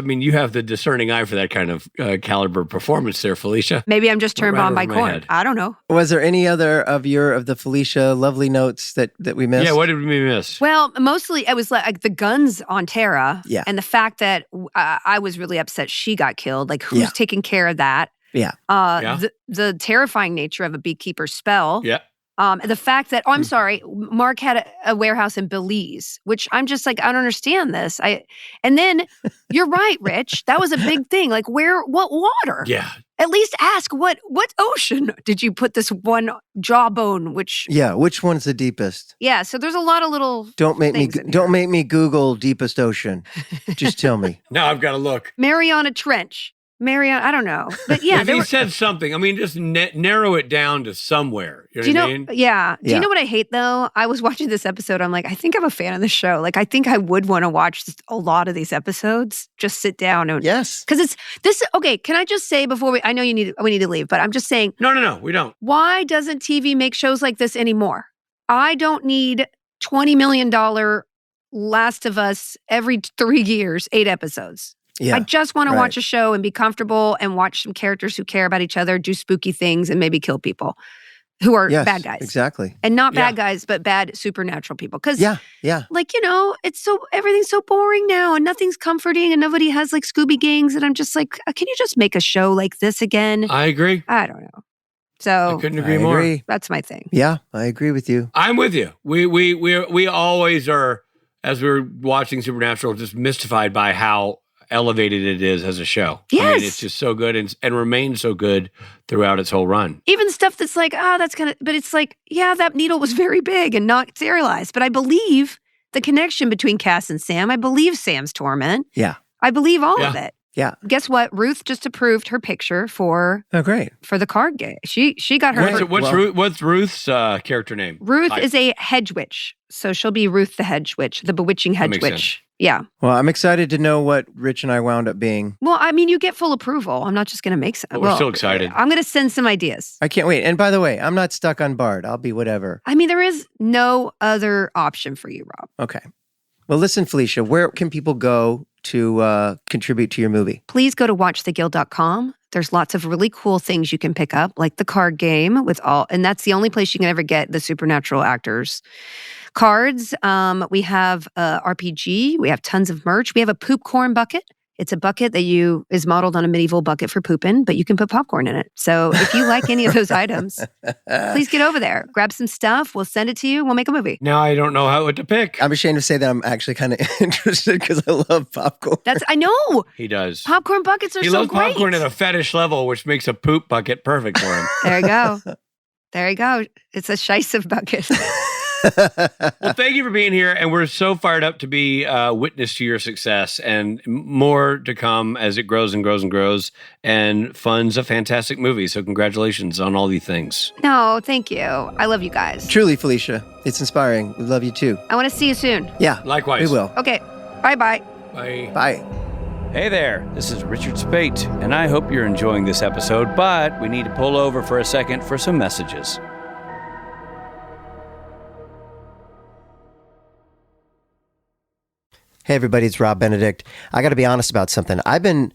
mean, you have the discerning eye for that kind of caliber performance there, Felicia. Maybe I'm just turned Right on by over my corn. head. I don't know. Was there any other of the Felicia lovely notes that we missed? Yeah, what did we miss? Well, mostly it was like the guns on Tara, Yeah. and the fact that I was really upset she got killed. Like, who's Yeah. taking care of that? Yeah. Yeah. The terrifying nature of a beekeeper's spell. Yeah. The fact that, I'm sorry, Mark had a warehouse in Belize, which I'm just like, I don't understand this. And then you're right, Rich. That was a big thing. Like, what water? Yeah. At least ask what ocean did you put this one jawbone? Which Yeah, which one's the deepest? yeah. So there's a lot of little Don't make me things in don't here. make me Google deepest ocean. Just tell me. Now I've got to look. Mariana Trench. I don't know, but yeah. If he said something, I mean, just narrow it down to somewhere. You know Do you what know? I mean? Yeah. Do Yeah. you know what I hate though? I was watching this episode. I'm like, I think I'm a fan of the show. Like, I think I would want to watch a lot of these episodes. Just sit down and Yes. because it's this. Okay, can I just say before I know we need to leave, but I'm just saying, No, we don't. why doesn't TV make shows like this anymore? I don't need $20 million Last of Us every 3 years, 8 episodes. Yeah. I just want to right. watch a show and be comfortable and watch some characters who care about each other, do spooky things, and maybe kill people who are Yes, bad guys. Exactly. And not Yeah. bad guys, but bad supernatural people. Because, Yeah. Yeah. like, everything's so boring now and nothing's comforting and nobody has like Scooby gangs. And I'm just like, can you just make a show like this again? I agree. I don't know. I So couldn't I agree more. agree. that's my thing. Yeah, I agree with you. I'm with you. We always are, as we're watching Supernatural, just mystified by how elevated it is as a show. I Yes. mean, it's just so good and remains so good throughout its whole run. Even stuff that's like, that's kind of, but it's like, yeah, that needle was very big and not serialized. But I believe the connection between Cass and Sam. I believe Sam's torment. Yeah. I believe all of Yeah. it. Yeah. Guess what? Ruth just approved her picture for Oh, great. the card game. She got her. Great. What's Ruth's character name? Ruth Type. is a hedge witch, so she'll be Ruth the hedge witch, the bewitching hedge makes witch. sense. Yeah. Well, I'm excited to know what Rich and I wound up being. Well, I mean, you get full approval. I'm not just going to make some. But we're still excited. I'm going to send some ideas. I can't wait. And by the way, I'm not stuck on Bard. I'll be whatever. I mean, there is no other option for you, Rob. Okay. Well, listen, Felicia, where can people go to contribute to your movie? Please go to watchtheguild.com. There's lots of really cool things you can pick up, like the card game and that's the only place you can ever get the supernatural actors cards. We have RPG. We have tons of merch. We have a poop corn bucket. It's a bucket that is modeled on a medieval bucket for pooping, but you can put popcorn in it. So if you like any of those items, please get over there. Grab some stuff. We'll send it to you. We'll make a movie. Now I don't know what to pick. I'm ashamed to say that I'm actually kind of interested because I love popcorn. I know. He does. Popcorn buckets are He so loves great. popcorn at a fetish level, which makes a poop bucket perfect for him. There you go. There you go. It's a scheisse bucket. Well, thank you for being here, and we're so fired up to be witness to your success, and more to come as it grows and grows and grows, and funds a fantastic movie. So congratulations on all these things. No, thank you. I love you guys. Truly, Felicia, it's inspiring. We love you too. I want to see you soon. Yeah, Likewise. we will. Okay. Bye-bye. Bye. Bye. Hey there, this is Richard Spate, and I hope you're enjoying this episode, but we need to pull over for a second for some messages. Hey, everybody, it's Rob Benedict. I got to be honest about something. I've been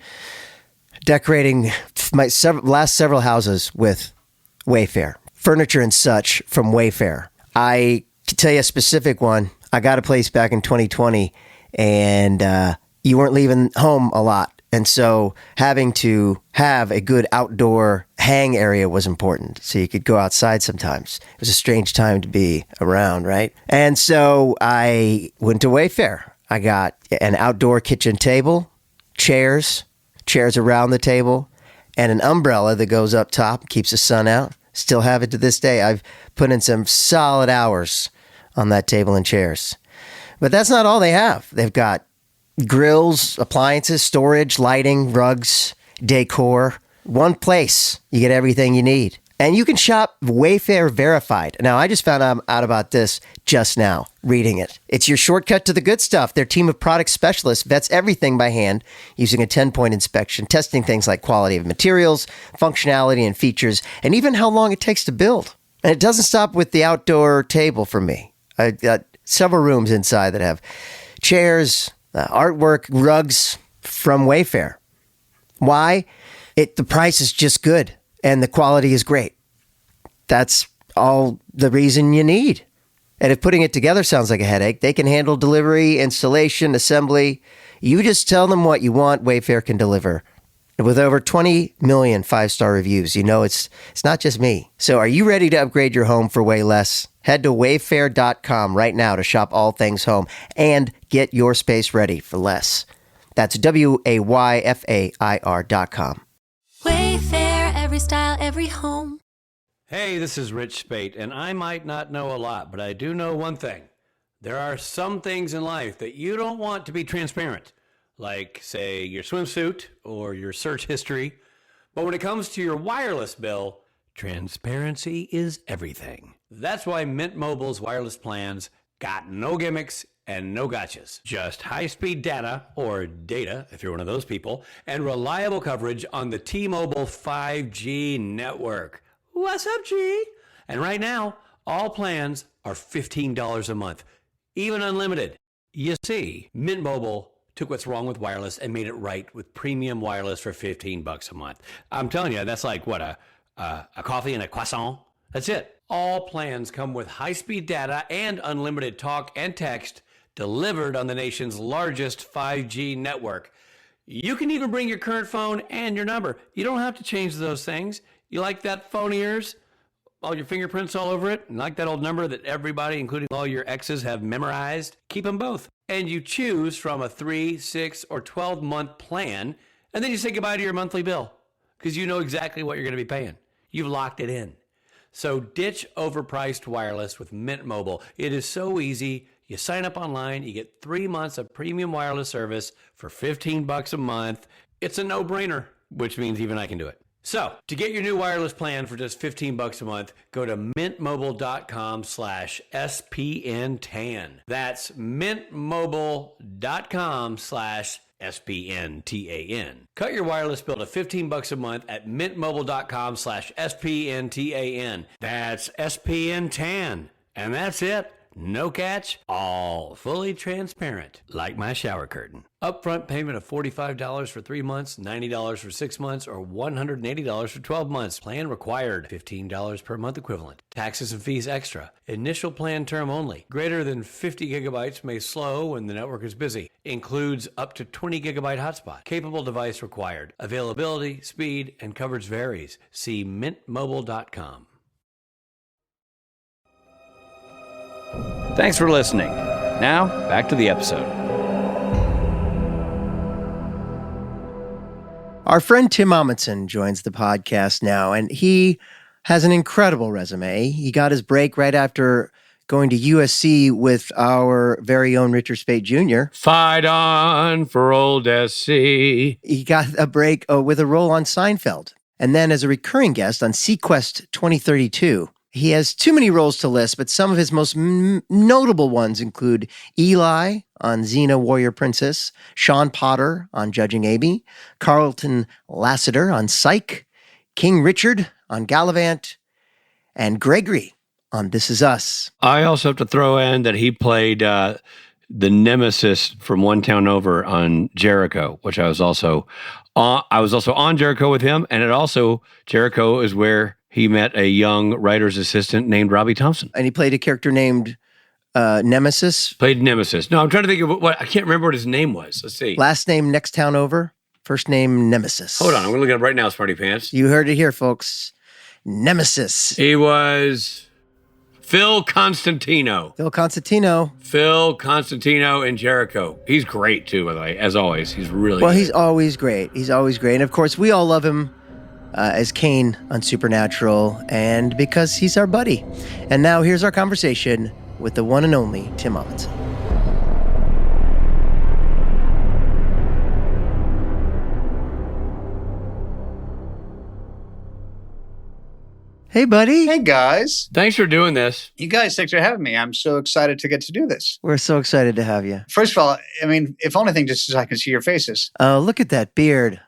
decorating my last several houses with Wayfair furniture and such from Wayfair. I can tell you a specific one. I got a place back in 2020, and you weren't leaving home a lot. And so having to have a good outdoor hang area was important. So you could go outside sometimes. It was a strange time to be around, right? And so I went to Wayfair. I got an outdoor kitchen table, chairs around the table, and an umbrella that goes up top, keeps the sun out. Still have it to this day. I've put in some solid hours on that table and chairs. But that's not all they have. They've got grills, appliances, storage, lighting, rugs, decor. One place, you get everything you need. And you can shop Wayfair Verified. Now, I just found out about this just now, reading it. It's your shortcut to the good stuff. Their team of product specialists vets everything by hand using a 10-point inspection, testing things like quality of materials, functionality and features, and even how long it takes to build. And it doesn't stop with the outdoor table for me. I've got several rooms inside that have chairs, artwork, rugs from Wayfair. Why? The price is just good and the quality is great. That's all the reason you need. And if putting it together sounds like a headache, they can handle delivery, installation, assembly. You just tell them what you want, Wayfair can deliver. And with over 20 million 5-star reviews, you know it's not just me. So are you ready to upgrade your home for way less? Head to wayfair.com right now to shop all things home and get your space ready for less. That's WAYFAIR.com. Wayfair, every style, every home. Hey, this is Rich Spate, and I might not know a lot, but I do know one thing. There are some things in life that you don't want to be transparent, like, say, your swimsuit or your search history. But when it comes to your wireless bill, transparency is everything. That's why Mint Mobile's wireless plans got no gimmicks and no gotchas. Just high-speed data, or data if you're one of those people, and reliable coverage on the T-Mobile 5G network. What's up, G? And right now, all plans are $15 a month, even unlimited. You see, Mint Mobile took what's wrong with wireless and made it right with premium wireless for $15 a month. I'm telling you, that's like, what, a coffee and a croissant? That's it. All plans come with high-speed data and unlimited talk and text delivered on the nation's largest 5G network. You can even bring your current phone and your number. You don't have to change those things. You like that phone of yours? All your fingerprints all over it? And like that old number that everybody, including all your exes, have memorized? Keep them both. And you choose from a 3, 6, or 12-month plan, and then you say goodbye to your monthly bill because you know exactly what you're going to be paying. You've locked it in. So ditch overpriced wireless with Mint Mobile. It is so easy. You sign up online, you get 3 months of premium wireless service for $15 a month. It's a no-brainer, which means even I can do it. So, to get your new wireless plan for just $15 a month, go to mintmobile.com/SPNTAN. That's mintmobile.com/SPNTAN. Cut your wireless bill to $15 a month at mintmobile.com/SPNTAN. That's SPNTAN. And that's it. No catch, all fully transparent, like my shower curtain. Upfront payment of $45 for 3 months, $90 for 6 months, or $180 for 12 months. Plan required, $15 per month equivalent. Taxes and fees extra. Initial plan term only. Greater than 50 gigabytes may slow when the network is busy. Includes up to 20 gigabyte hotspot. Capable device required. Availability, speed, and coverage varies. See mintmobile.com. Thanks for listening. Now, back to the episode. Our friend Tim Omundson joins the podcast now, and he has an incredible resume. He got his break right after going to USC with our very own Richard Spate Jr. Fight on for old SC. He got a break with a role on Seinfeld, and then as a recurring guest on Sequest 2032. He has too many roles to list, but some of his most notable ones include Eli on Xena Warrior Princess, Sean Potter on Judging Amy, Carlton Lassiter on Psych, King Richard on Gallivant, and Gregory on This Is Us. I also have to throw in that he played the nemesis from One Town Over on Jericho, which I was also on Jericho with him, and Jericho is where he met a young writer's assistant named Robbie Thompson. And he played a character named Nemesis. Played Nemesis. No, I'm trying to think of what I can't remember what his name was. Let's see. Last name Next Town Over. First name Nemesis. Hold on, I'm going to look it up right now, Smarty Pants. You heard it here, folks. Nemesis. He was Phil Constantino. Phil Constantino. Phil Constantino in Jericho. He's great too, by the way, as always. He's really Well, good. he's always great. He's always great. And of course, we all love him as Cain on Supernatural, and because he's our buddy. And now here's our conversation with the one and only Tim Omundson. Hey, buddy. Hey, guys. Thanks for doing this. You guys, thanks for having me. I'm so excited to get to do this. We're so excited to have you. First of all, I mean, if only thing just so I can see your faces. Oh, look at that beard.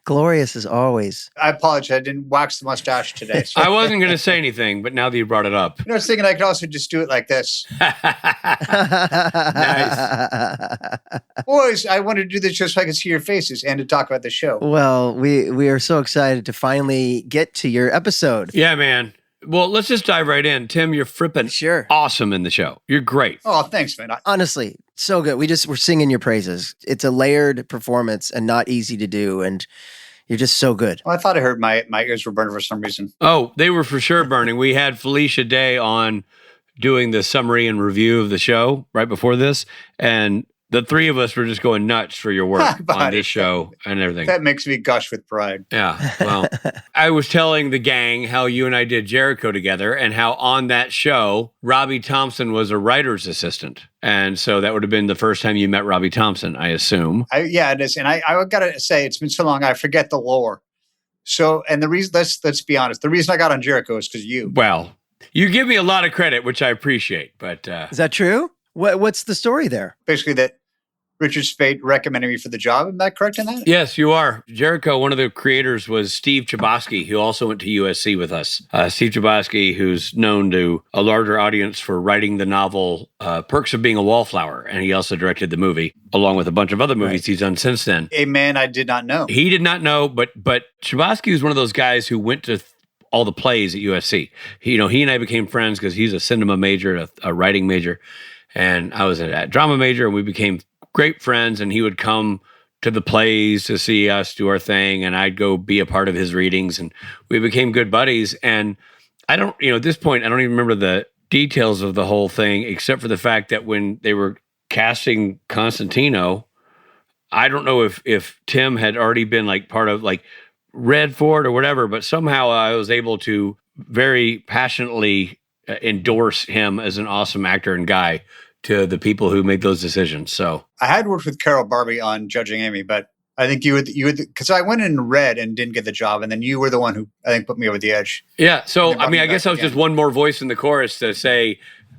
Glorious as always. I apologize. I didn't wax the mustache today. So. I wasn't going to say anything, but now that you brought it up. I was thinking I could also just do it like this. Nice. Boys, I wanted to do this just so I could see your faces and to talk about the show. Well, we are so excited to finally get to your episode. Yeah, man. Well, let's just dive right in. Tim, you're frippin' Sure. awesome in the show. You're great. Oh, thanks, man. Honestly, so good. We're singing your praises. It's a layered performance and not easy to do. And you're just so good. Well, I thought I heard my ears were burning for some reason. Oh, they were for sure burning. We had Felicia Day on doing the summary and review of the show right before this. And the three of us were just going nuts for your work on Buddy. this show and everything. That makes me gush with pride. Yeah. Well, I was telling the gang how you and I did Jericho together and how on that show, Robbie Thompson was a writer's assistant. And so that would have been the first time you met Robbie Thompson, I assume. Yeah, it is. And I got to say, it's been so long, I forget the lore. So, and the reason, let's be honest, the reason I got on Jericho is because you. Well, you give me a lot of credit, which I appreciate, but Is that true? What's the story there? Basically that Richard Speight recommended me for the job. Am I correct in that? yes, you are. Jericho, one of the creators was Steve Chbosky, who also went to USC with us. Steve Chbosky, who's known to a larger audience for writing the novel Perks of Being a Wallflower, and he also directed the movie, along with a bunch of other movies he's done since then. A man I did not know. He did not know, but Chbosky was one of those guys who went to all the plays at USC. He and I became friends because he's a cinema major, a writing major, and I was a drama major, and we became great friends. And he would come to the plays to see us do our thing, and I'd go be a part of his readings, and we became good buddies. And I don't, at this point, I don't even remember the details of the whole thing, except for the fact that when they were casting Constantino, I don't know if Tim had already been like part of like read for it or whatever, but somehow I was able to very passionately endorse him as an awesome actor and guy to the people who made those decisions. So I had worked with Carol Barbie on Judging Amy, but I think you would, because I went in and read and didn't get the job. And then you were the one who I think put me over the edge. yeah. So, And you brought me I back guess I was again. just one more voice in the chorus to say,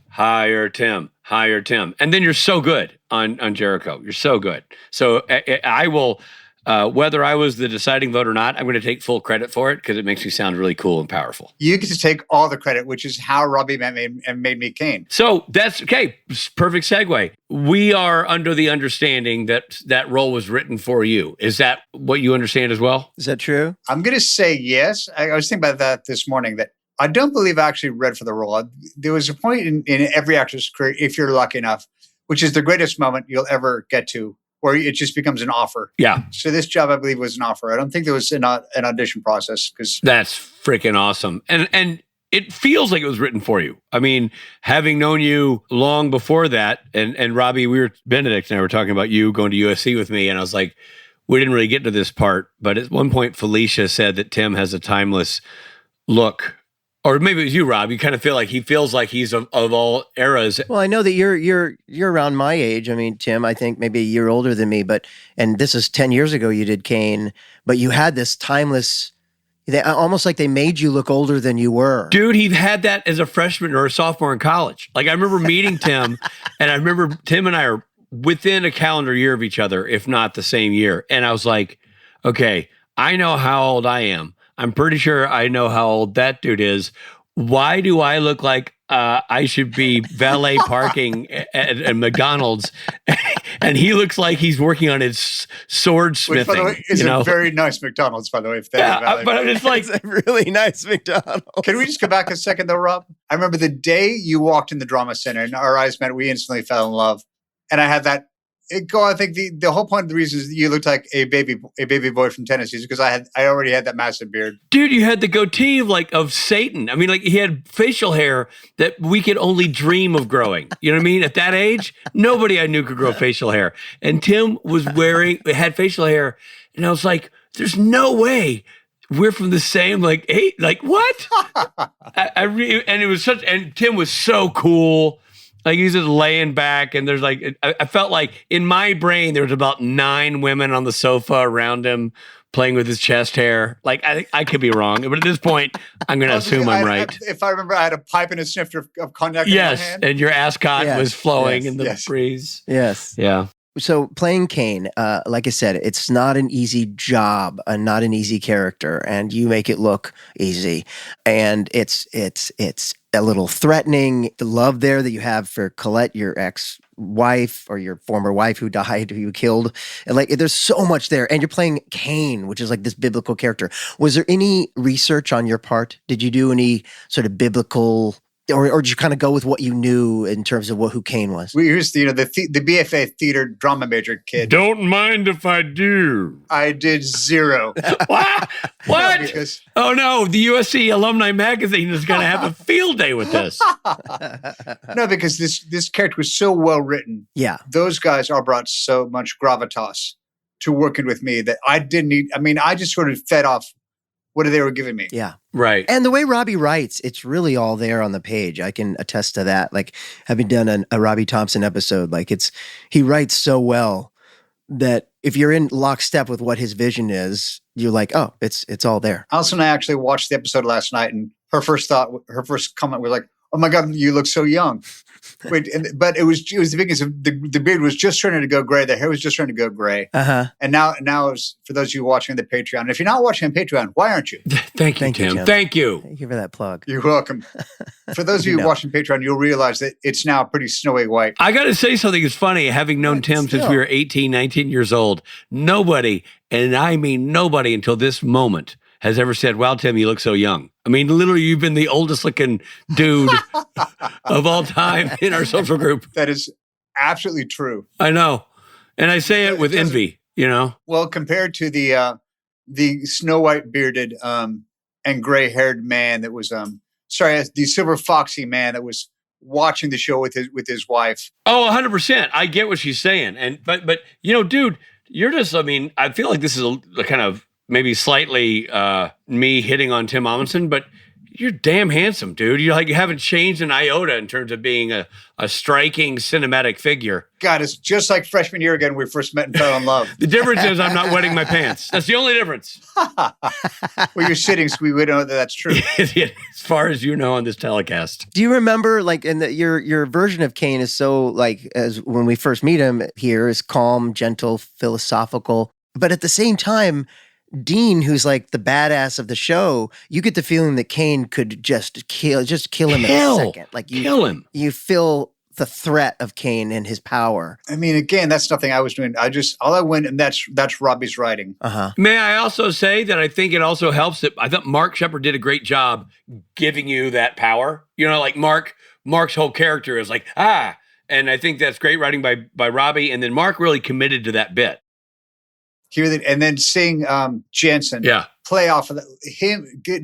hire Tim. And then you're so good on Jericho. You're so good. So I will, whether I was the deciding vote or not, I'm going to take full credit for it because it makes me sound really cool and powerful. You get to take all the credit, which is how Robbie made me Cain. So that's okay. Perfect segue. We are under the understanding that role was written for you. Is that what you understand as well? Is that true? I'm going to say yes. I was thinking about that this morning, that I don't believe I actually read for the role. There was a point in every actor's career, if you're lucky enough, which is the greatest moment you'll ever get to, where it just becomes an offer. Yeah. So this job, I believe, was an offer. I don't think there was an audition process because That's freaking awesome. And it feels like it was written for you. I mean, having known you long before that, and Robbie, Benedict and I were talking about you going to USC with me, and I was like, we didn't really get to this part, but at one point, Felicia said that Tim has a timeless look. Or maybe it was you, Rob. You kind of feel like he feels like he's of all eras. Well, I know that you're around my age. I mean, Tim, I think maybe a year older than me, and this is 10 years ago you did Cain, but you had this timeless, almost like they made you look older than you were. Dude, he had that as a freshman or a sophomore in college. Like I remember meeting Tim, and I remember Tim and I are within a calendar year of each other, if not the same year. And I was like, okay, I know how old I am. I'm pretty sure I know how old that dude is. Why do I look like I should be valet parking at McDonald's, and he looks like he's working on his sword smithing. Which, by the way, is a very nice McDonald's, by the way. If they have valet but it's like It's a really nice McDonald's. Can we just go back a second, though, Rob? I remember the day you walked in the drama center and our eyes met, we instantly fell in love. And I had that. I think the whole point of the reason is that you looked like a baby boy from Tennessee is because I already had that massive beard. Dude, you had the goatee of Satan. I mean, like he had facial hair that we could only dream of growing. You know what I mean? At that age, nobody I knew could grow facial hair. And Tim had facial hair, and I was like, "There's no way we're from the same what?" And Tim was so cool. Like he's just laying back, and there's I felt like in my brain there was about 9 women on the sofa around him playing with his chest hair. Like I could be wrong, but at this point I'm going to assume I'm right. If I remember, I had a pipe and a snifter of cognac in my hand. Yes, and your ascot was flowing in the breeze. Yes. Yeah. So playing Cain, like I said, it's not an easy job, not an easy character, and you make it look easy. And it's a little threatening. The love there that you have for Colette, your ex-wife or your former wife who died, who you killed, and there's so much there. And you're playing Cain, which is like this biblical character. Was there any research on your part? Did you do any sort of biblical? Or did you kind of go with what you knew in terms of who Cain was? Here's the BFA theater drama major kid. Don't mind if I do. I did 0. What? No, oh no, the USC Alumni Magazine is going to have a field day with this. No, because this character was so well written. Yeah. Those guys all brought so much gravitas to working with me that I didn't need. I mean, I just sort of fed off what they were giving me. Yeah. Right. And the way Robbie writes, it's really all there on the page. I can attest to that. Like having done a Robbie Thompson episode, he writes so well that if you're in lockstep with what his vision is, you're like, oh, it's all there. Alison and I actually watched the episode last night, and her first comment was like, "Oh my God, you look so young." But it was the biggest. The beard was just starting to go gray. The hair was just starting to go gray. And now it's for those of you watching the Patreon. If you're not watching on Patreon, why aren't you? Thank you, Tim. Thank you. Thank you for that plug. You're welcome. For those of you watching Patreon, you'll realize that it's now pretty snowy white. I got to say something that's funny. Having known Tim since we were 18, 19 years old, nobody, and I mean nobody until this moment, has ever said, "Wow, Tim, you look so young." I mean, literally, you've been the oldest looking dude of all time in our social group. That is absolutely true. I know. And I say it with envy, Well, compared to the snow white bearded and gray haired man that was, the silver foxy man that was watching the show with his wife. Oh, 100%. I get what she's saying. But dude, you're just, I feel like this is a kind of, maybe slightly me hitting on Tim Omundson, but you're damn handsome, dude. You haven't changed an iota in terms of being a striking cinematic figure. God, it's just like freshman year again when we first met and fell in love. The difference is I'm not wetting my pants. That's the only difference. Well, you're sitting, so we know that that's true. As far as you know on this telecast. Do you remember, your version of Cain is so, as when we first meet him here, is calm, gentle, philosophical, but at the same time, Dean, who's like the badass of the show, you get the feeling that Cain could just kill him in a second. Kill him. You feel the threat of Cain and his power. I mean, again, that's nothing I was doing. All I went, and that's Robbie's writing. May I also say that I think it also helps that I thought Mark Shepard did a great job giving you that power. Mark's whole character is like, and I think that's great writing by Robbie. And then Mark really committed to that bit. And then seeing Jensen play off of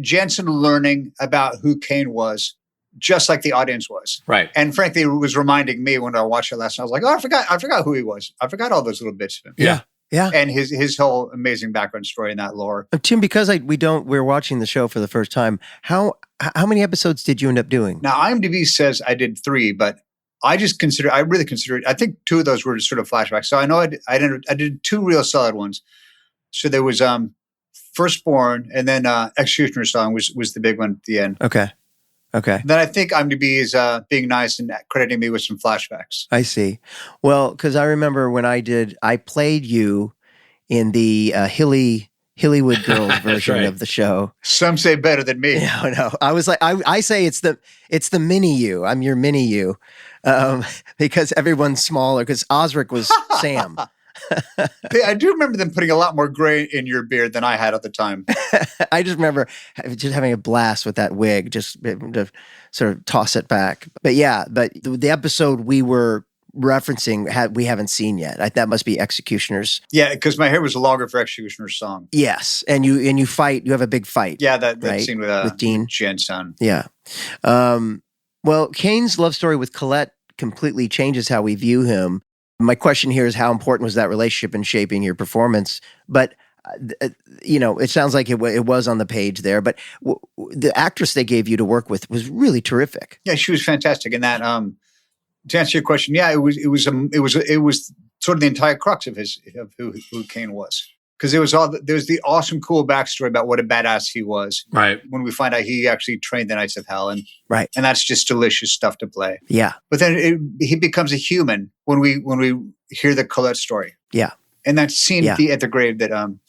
Jensen learning about who Cain was, just like the audience was. Right. And frankly, it was reminding me when I watched it last night. I was like, oh, I forgot who he was. I forgot all those little bits of him. Yeah. Yeah. And his whole amazing background story in that lore. Tim, because we're watching the show for the first time, how many episodes did you end up doing? Now, IMDb says I did 3, but I really consider it. I think 2 of those were just sort of flashbacks. So I know I did 2 real solid ones. So there was Firstborn, and then Executioner's Song was the big one at the end. Okay. Then I think IMDb is being nice and crediting me with some flashbacks. I see. Well, because I remember when I played you in the Hilly Hillywood Girls version right. of the show. Some say better than me. No. I was like, I say it's the mini you. I'm your mini you, because everyone's smaller. Because Osric was Sam. I do remember them putting a lot more gray in your beard than I had at the time. I just remember just having a blast with that wig, just to sort of toss it back. But yeah, the episode we were referencing we haven't seen yet. That must be Executioner's. Yeah, because my hair was longer for Executioner's song. Yes, and you fight. You have a big fight. Yeah, that right? scene with Dean Jensen. Yeah. Well, Cain's love story with Colette completely changes how we view him. My question here is how important was that relationship in shaping your performance? But, it sounds like it was on the page there, but the actress they gave you to work with was really terrific. Yeah, she was fantastic. And that, to answer your question, yeah, it was sort of the entire crux of who Cain was. Because there was the awesome, cool backstory about what a badass he was. Right. When we find out he actually trained the Knights of Hell, and that's just delicious stuff to play. Yeah. But then he becomes a human when we hear the Colette story. Yeah. And that scene at the grave that and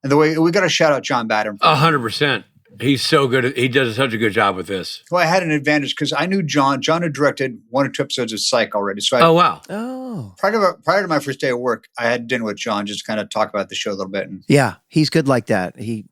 the way we got to shout out John Badham. 100%. He's so good. He does such a good job with this. Well, I had an advantage because I knew John. John had directed 1 or 2 episodes of Psych already. So oh, wow. Oh. Prior to my first day of work, I had dinner with John just to kind of talk about the show a little bit. And, yeah, he's good like that. He's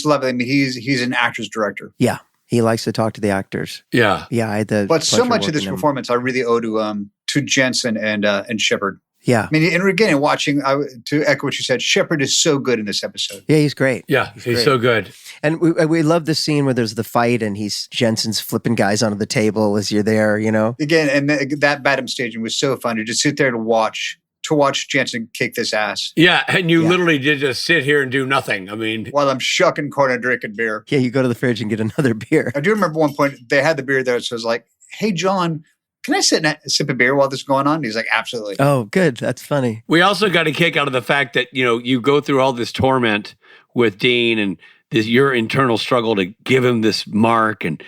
lovely. I mean, he's an actor's director. Yeah, he likes to talk to the actors. Yeah. Yeah, I had the But so much of this him. performance I really owe to Jensen and Shepard. Yeah. I mean, and again, watching, to echo what you said, Shepard is so good in this episode. Yeah, he's great. Yeah, he's so good. And we love the scene where there's the fight and Jensen's flipping guys onto the table as you're there, Again, and that Badham staging was so fun to just sit there and watch Jensen kick this ass. Yeah, and you literally did just sit here and do nothing. I mean, while I'm shucking corn and drinking beer. Yeah, you go to the fridge and get another beer. I do remember one point they had the beer there, so I was like, "Hey, John, can I sit and sip a beer while this is going on?" And he's like, "Absolutely." Oh, good. That's funny. We also got a kick out of the fact that, you go through all this torment with Dean and your internal struggle to give him this mark and,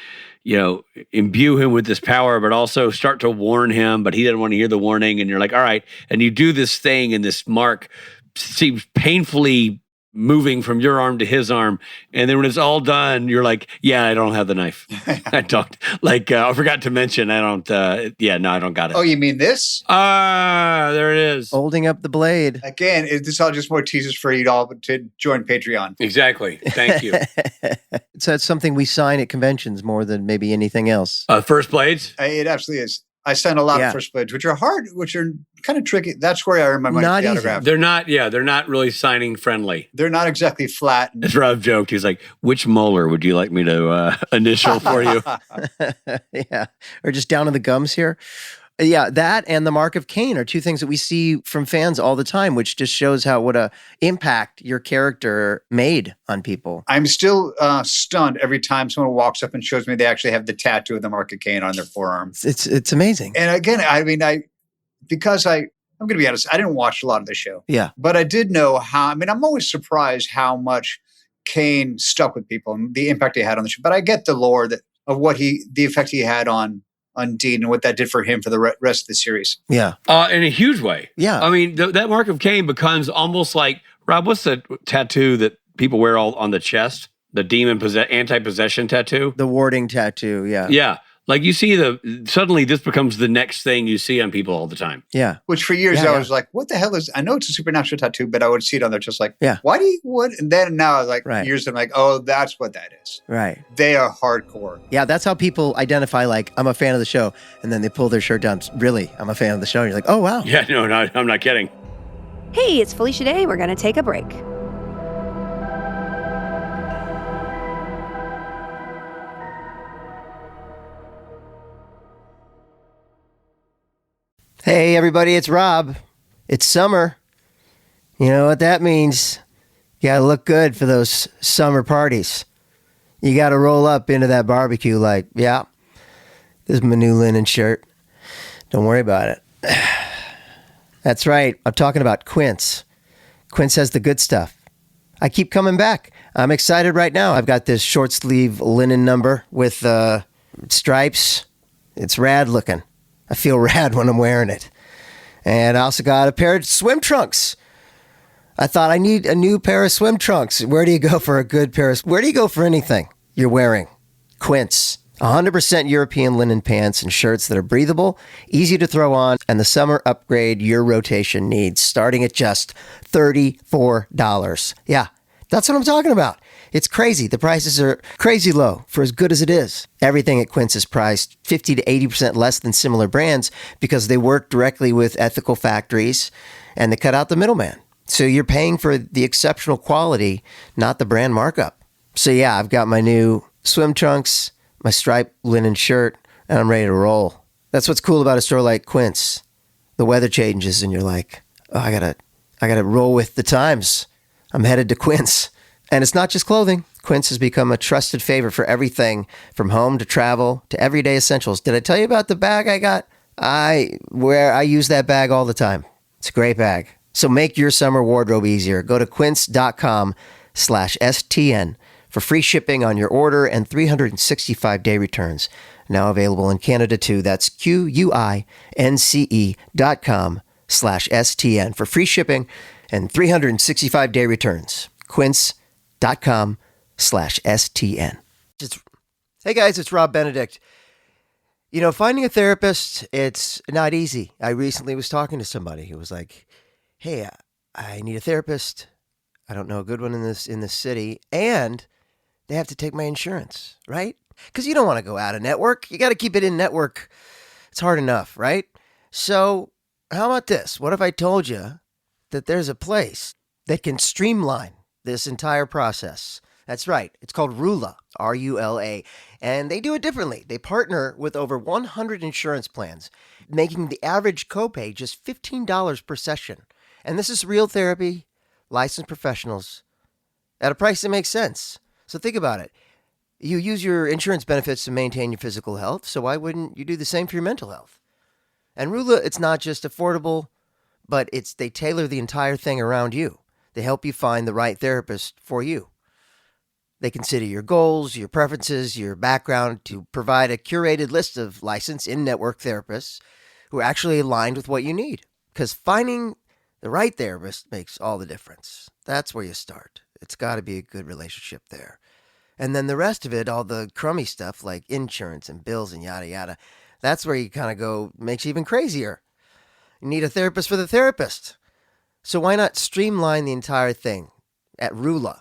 imbue him with this power, but also start to warn him, but he didn't want to hear the warning. And you're like, all right. And you do this thing and this mark seems painfully moving from your arm to his arm. And then when it's all done, you're like, yeah, I don't have the knife. I don't. I forgot to mention, I don't, I don't got it. Oh, you mean this? There it is. Holding up the blade. Again, this all just more teasers for you all to join Patreon. Exactly. Thank you. So it's something we sign at conventions more than maybe anything else. First blades? It absolutely is. I signed a lot of first blades, which are hard, which are kind of tricky. That's where I earn my money for the autograph. They're not really signing friendly. They're not exactly flat. As Rob joked, he's like, which molar would you like me to initial for you? Yeah. Or just down in the gums here. Yeah, that and the mark of Cain are two things that we see from fans all the time, which just shows what a impact your character made on people. I'm still stunned every time someone walks up and shows me they actually have the tattoo of the mark of Cain on their forearm. It's amazing. And again, I mean, I'm going to be honest, I didn't watch a lot of the show. Yeah. But I did know I'm always surprised how much Cain stuck with people and the impact he had on the show. But I get the lore of the effect he had on Dean and what that did for him for the rest of the series. Yeah. In a huge way. Yeah. I mean, that mark of Cain becomes almost like, Rob, what's the tattoo that people wear all on the chest? The demon anti-possession tattoo? The warding tattoo, yeah. Yeah. Like you see suddenly this becomes the next thing you see on people all the time. Yeah. Which for years I was like, what the hell I know it's a supernatural tattoo, but I would see it on there just like, yeah. Why do you, what? And then now years I'm like, oh, that's what that is. Right. They are hardcore. Yeah, that's how people identify, like, I'm a fan of the show. And then they pull their shirt down. Really, I'm a fan of the show. And you're like, oh, wow. Yeah, no, I'm not kidding. Hey, it's Felicia Day. We're going to take a break. Hey, everybody, it's Rob. It's summer. You know what that means? You got to look good for those summer parties. You got to roll up into that barbecue like, yeah, this is my new linen shirt. Don't worry about it. That's right. I'm talking about Quince. Quince has the good stuff. I keep coming back. I'm excited right now. I've got this short sleeve linen number with stripes. It's rad looking. I feel rad when I'm wearing it. And I also got a pair of swim trunks. I thought I need a new pair of swim trunks. Where do you go for a good pair of... Where do you go for anything you're wearing? Quince. 100% European linen pants and shirts that are breathable, easy to throw on, and the summer upgrade your rotation needs, starting at just $34. Yeah, that's what I'm talking about. It's crazy. The prices are crazy low for as good as it is. Everything at Quince is priced 50 to 80% less than similar brands because they work directly with ethical factories and they cut out the middleman. So you're paying for the exceptional quality, not the brand markup. So yeah, I've got my new swim trunks, my striped linen shirt, and I'm ready to roll. That's what's cool about a store like Quince. The weather changes and you're like, oh, I gotta roll with the times. I'm headed to Quince. And it's not just clothing. Quince has become a trusted favorite for everything from home to travel to everyday essentials. Did I tell you about the bag I got? I use that bag all the time. It's a great bag. So make your summer wardrobe easier. Go to quince.com/STN for free shipping on your order and 365-day returns. Now available in Canada too. That's QUINCE.com/STN for free shipping and 365-day returns. Quince.com/STN. Hey guys, it's Rob Benedict. You know, finding a therapist, it's not easy. I recently was talking to somebody who was like, hey, I need a therapist. I don't know a good one in this city. And they have to take my insurance, right? Because you don't want to go out of network. You got to keep it in network. It's hard enough, right? So how about this? What if I told you that there's a place that can streamline this entire process? That's right. It's called Rula, R-U-L-A. And they do it differently. They partner with over 100 insurance plans, making the average copay just $15 per session. And this is real therapy, licensed professionals, at a price that makes sense. So think about it. You use your insurance benefits to maintain your physical health, so why wouldn't you do the same for your mental health? And Rula, it's not just affordable, but they tailor the entire thing around you. They help you find the right therapist for you. They consider your goals, your preferences, your background to provide a curated list of licensed in-network therapists who are actually aligned with what you need. Because finding the right therapist makes all the difference. That's where you start. It's got to be a good relationship there. And then the rest of it, all the crummy stuff like insurance and bills and yada yada, that's where you kind of go, makes you even crazier. You need a therapist for the therapist. So why not streamline the entire thing at Rula?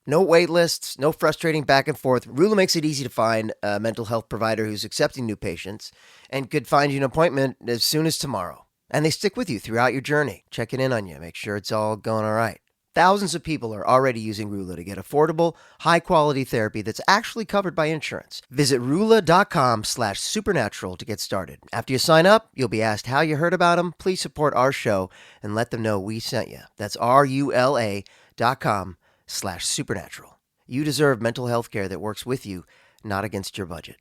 No wait lists, no frustrating back and forth. Rula makes it easy to find a mental health provider who's accepting new patients and could find you an appointment as soon as tomorrow. And they stick with you throughout your journey, checking in on you, make sure it's all going all right. Thousands of people are already using Rula to get affordable, high-quality therapy that's actually covered by insurance. Visit Rula.com/supernatural to get started. After you sign up, you'll be asked how you heard about them. Please support our show and let them know we sent you. That's RULA.com/supernatural. You deserve mental health care that works with you, not against your budget.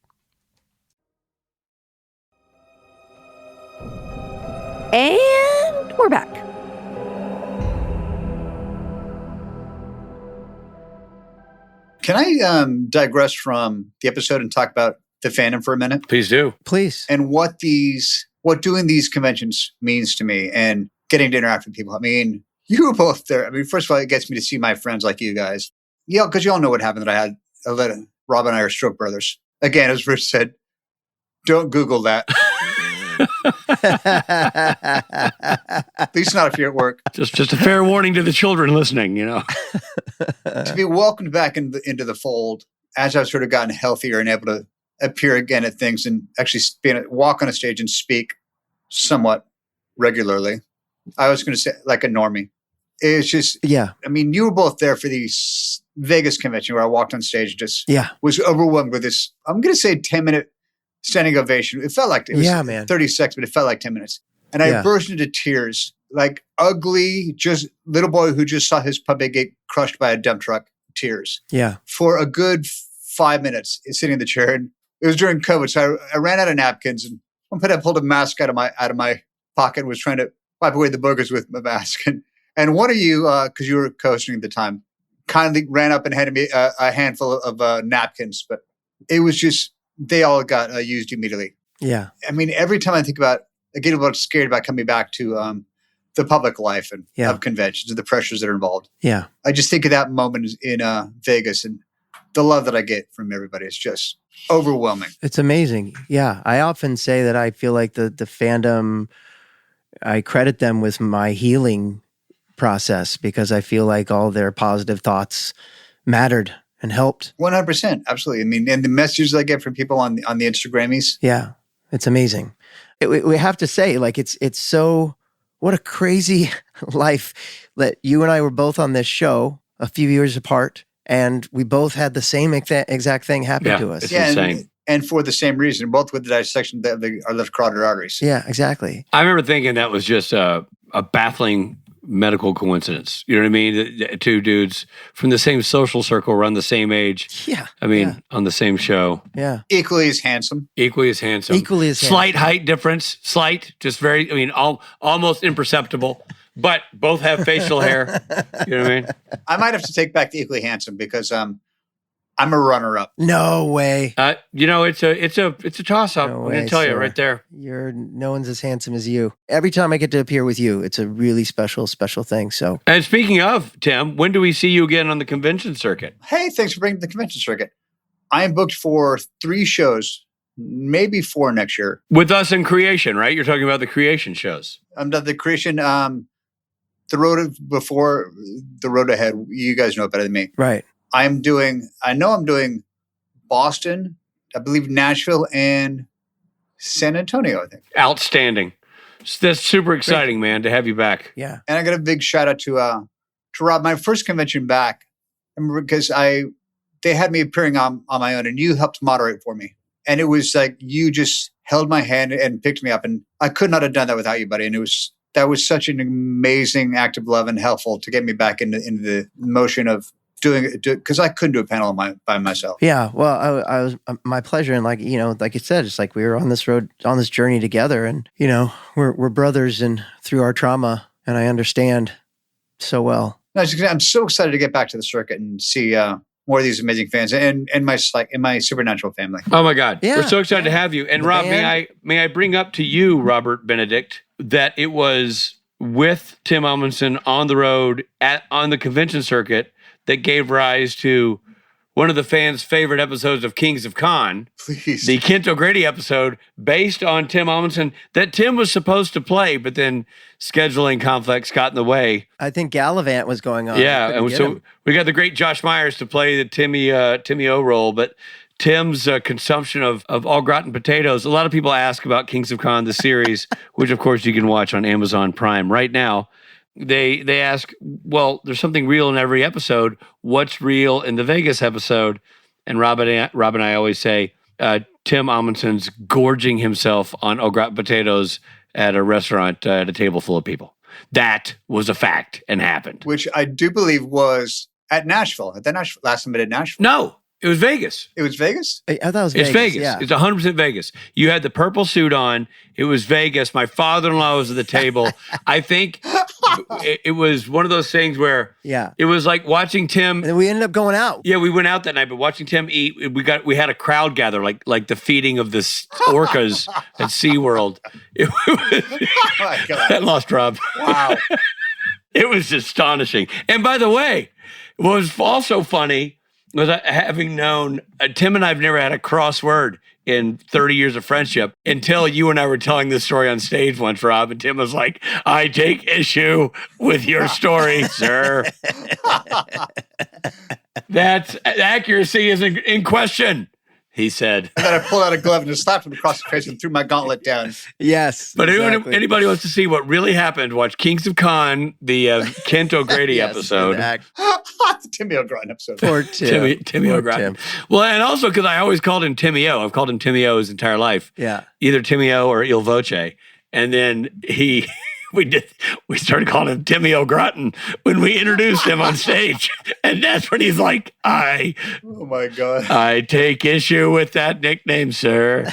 And we're back. Can I digress from the episode and talk about the fandom for a minute? Please do. Please. And what doing these conventions means to me and getting to interact with people. I mean, you were both there. I mean, first of all, it gets me to see my friends like you guys. Yeah, because you all know what happened that I had. Rob and I are stroke brothers. Again, as Rich said, don't Google that. At least not if you're at work. Just a fair warning to the children listening, you know. To be welcomed back into the fold as I've sort of gotten healthier and able to appear again at things and actually walk on a stage and speak somewhat regularly. I was going to say like a normie. It's just, yeah. I mean, you were both there for the Vegas convention where I walked on stage and was overwhelmed with this, I'm going to say 10-minute standing ovation. It felt like it was 30 seconds, but it felt like 10 minutes. And I burst into tears, like ugly, just little boy who just saw his puppy get crushed by a dump truck, tears. Yeah. For a good 5 minutes sitting in the chair. And it was during COVID. So I ran out of napkins and one point I pulled a mask out of my pocket and was trying to wipe away the boogers with my mask. And one of you, because you were co-hosting at the time, kindly ran up and handed me a handful of napkins. But it was just, they all got used immediately. Yeah. I mean, every time I think about, I get a little scared about coming back to the public life and of conventions and the pressures that are involved. Yeah. I just think of that moment in Vegas and the love that I get from everybody. It's just overwhelming. It's amazing. Yeah. I often say that I feel like the fandom, I credit them with my healing process because I feel like all their positive thoughts mattered and helped. 100%. Absolutely. I mean, and the messages I get from people on the Instagrammies. Yeah. It's amazing. We have to say, like, it's so, what a crazy life that you and I were both on this show a few years apart, and we both had the same exact thing happen to us. It's insane. And for the same reason, both with the dissection of our left carotid arteries. Yeah, exactly. I remember thinking that was just a baffling medical coincidence. You know what I mean? The two dudes from the same social circle, around the same age. Yeah. I mean, on the same show. Yeah. Equally as handsome. Equally as handsome. Equally as Slight height difference. Slight. Just very, I mean, almost imperceptible. But both have facial hair. You know what I mean? I might have to take back the equally handsome because I'm a runner-up. No way. You know, it's a toss-up. No I'm way, going to tell you sir. right there. No one's as handsome as you. Every time I get to appear with you, it's a really special thing. So, And speaking of, Tim, when do we see you again on the convention circuit? Hey, thanks for bringing the convention circuit. I am booked for 3 shows, maybe 4 next year. With us in creation, right? You're talking about the creation shows. The creation, the road before, the road ahead. You guys know it better than me. right. I'm doing Boston, I believe Nashville, and San Antonio, I think. Outstanding. That's super exciting, man, to have you back. Yeah. And I got a big shout out to Rob. My first convention back, because they had me appearing on my own, and you helped moderate for me. And it was like you just held my hand and picked me up, and I could not have done that without you, buddy. And that was such an amazing act of love and helpful to get me back into the motion of doing it, because I couldn't do a panel by myself. Yeah. Well, I was my pleasure. And like you said, it's like we were on this road, on this journey together, and, we're brothers and through our trauma, and I understand so well. No, I'm so excited to get back to the circuit and see more of these amazing fans and my Supernatural family. Oh my God. Yeah. We're so excited to have you. And The Rob, band. may I bring up to you, Robert Benedict, that it was with Tim Omundson on the road on the convention circuit that gave rise to one of the fans' favorite episodes of Kings of Cain, Please. the Kent O'Grady episode, based on Tim Omundson, that Tim was supposed to play, but then scheduling conflicts got in the way. I think Gallivant was going on. Yeah, I couldn't and get so him. we got the great Josh Myers to play the Timmy O role, but Tim's consumption of au gratin potatoes. A lot of people ask about Kings of Cain, the series, which of course you can watch on Amazon Prime right now. They ask, well, there's something real in every episode. What's real in the Vegas episode? And Rob and I always say, Tim Omundson's gorging himself on au gratin potatoes at a restaurant at a table full of people. That was a fact and happened. Which I do believe was at Nashville. Last time I did Nashville. No, it was Vegas. It was Vegas? I thought it was It's Vegas. Vegas. Yeah. It's 100% Vegas. You had the purple suit on. It was Vegas. My father-in-law was at the table. I think it was one of those things where Yeah. it was like watching Tim. And then we ended up going out. Yeah, we went out that night, but watching Tim eat, we had a crowd gather, like the feeding of the orcas at SeaWorld. It was, Oh my God. I lost Rob. Wow. It was astonishing. And by the way, what was also funny was having known Tim and I have never had a crossword in 30 years of friendship until you and I were telling this story on stage once, Rob. And Tim was like, I take issue with your story, sir. That accuracy is in question, he said. And then I pulled out a glove and just slapped him across the face and threw my gauntlet down. Yes. But exactly. anybody wants to see what really happened, watch Kings of Cain, the Kent O'Grady Yes, episode. The Timmy O'Grady episode. Poor Tim. Timmy Poor O'Grady. Tim. Well, and also because I always called him Timmy O. I've called him Timmy O his entire life. Yeah. Either Timmy O or Il Voce. And then we started calling him Timmy O'Gratin when we introduced him on stage. And that's when he's like, Oh my God. I take issue with that nickname, sir.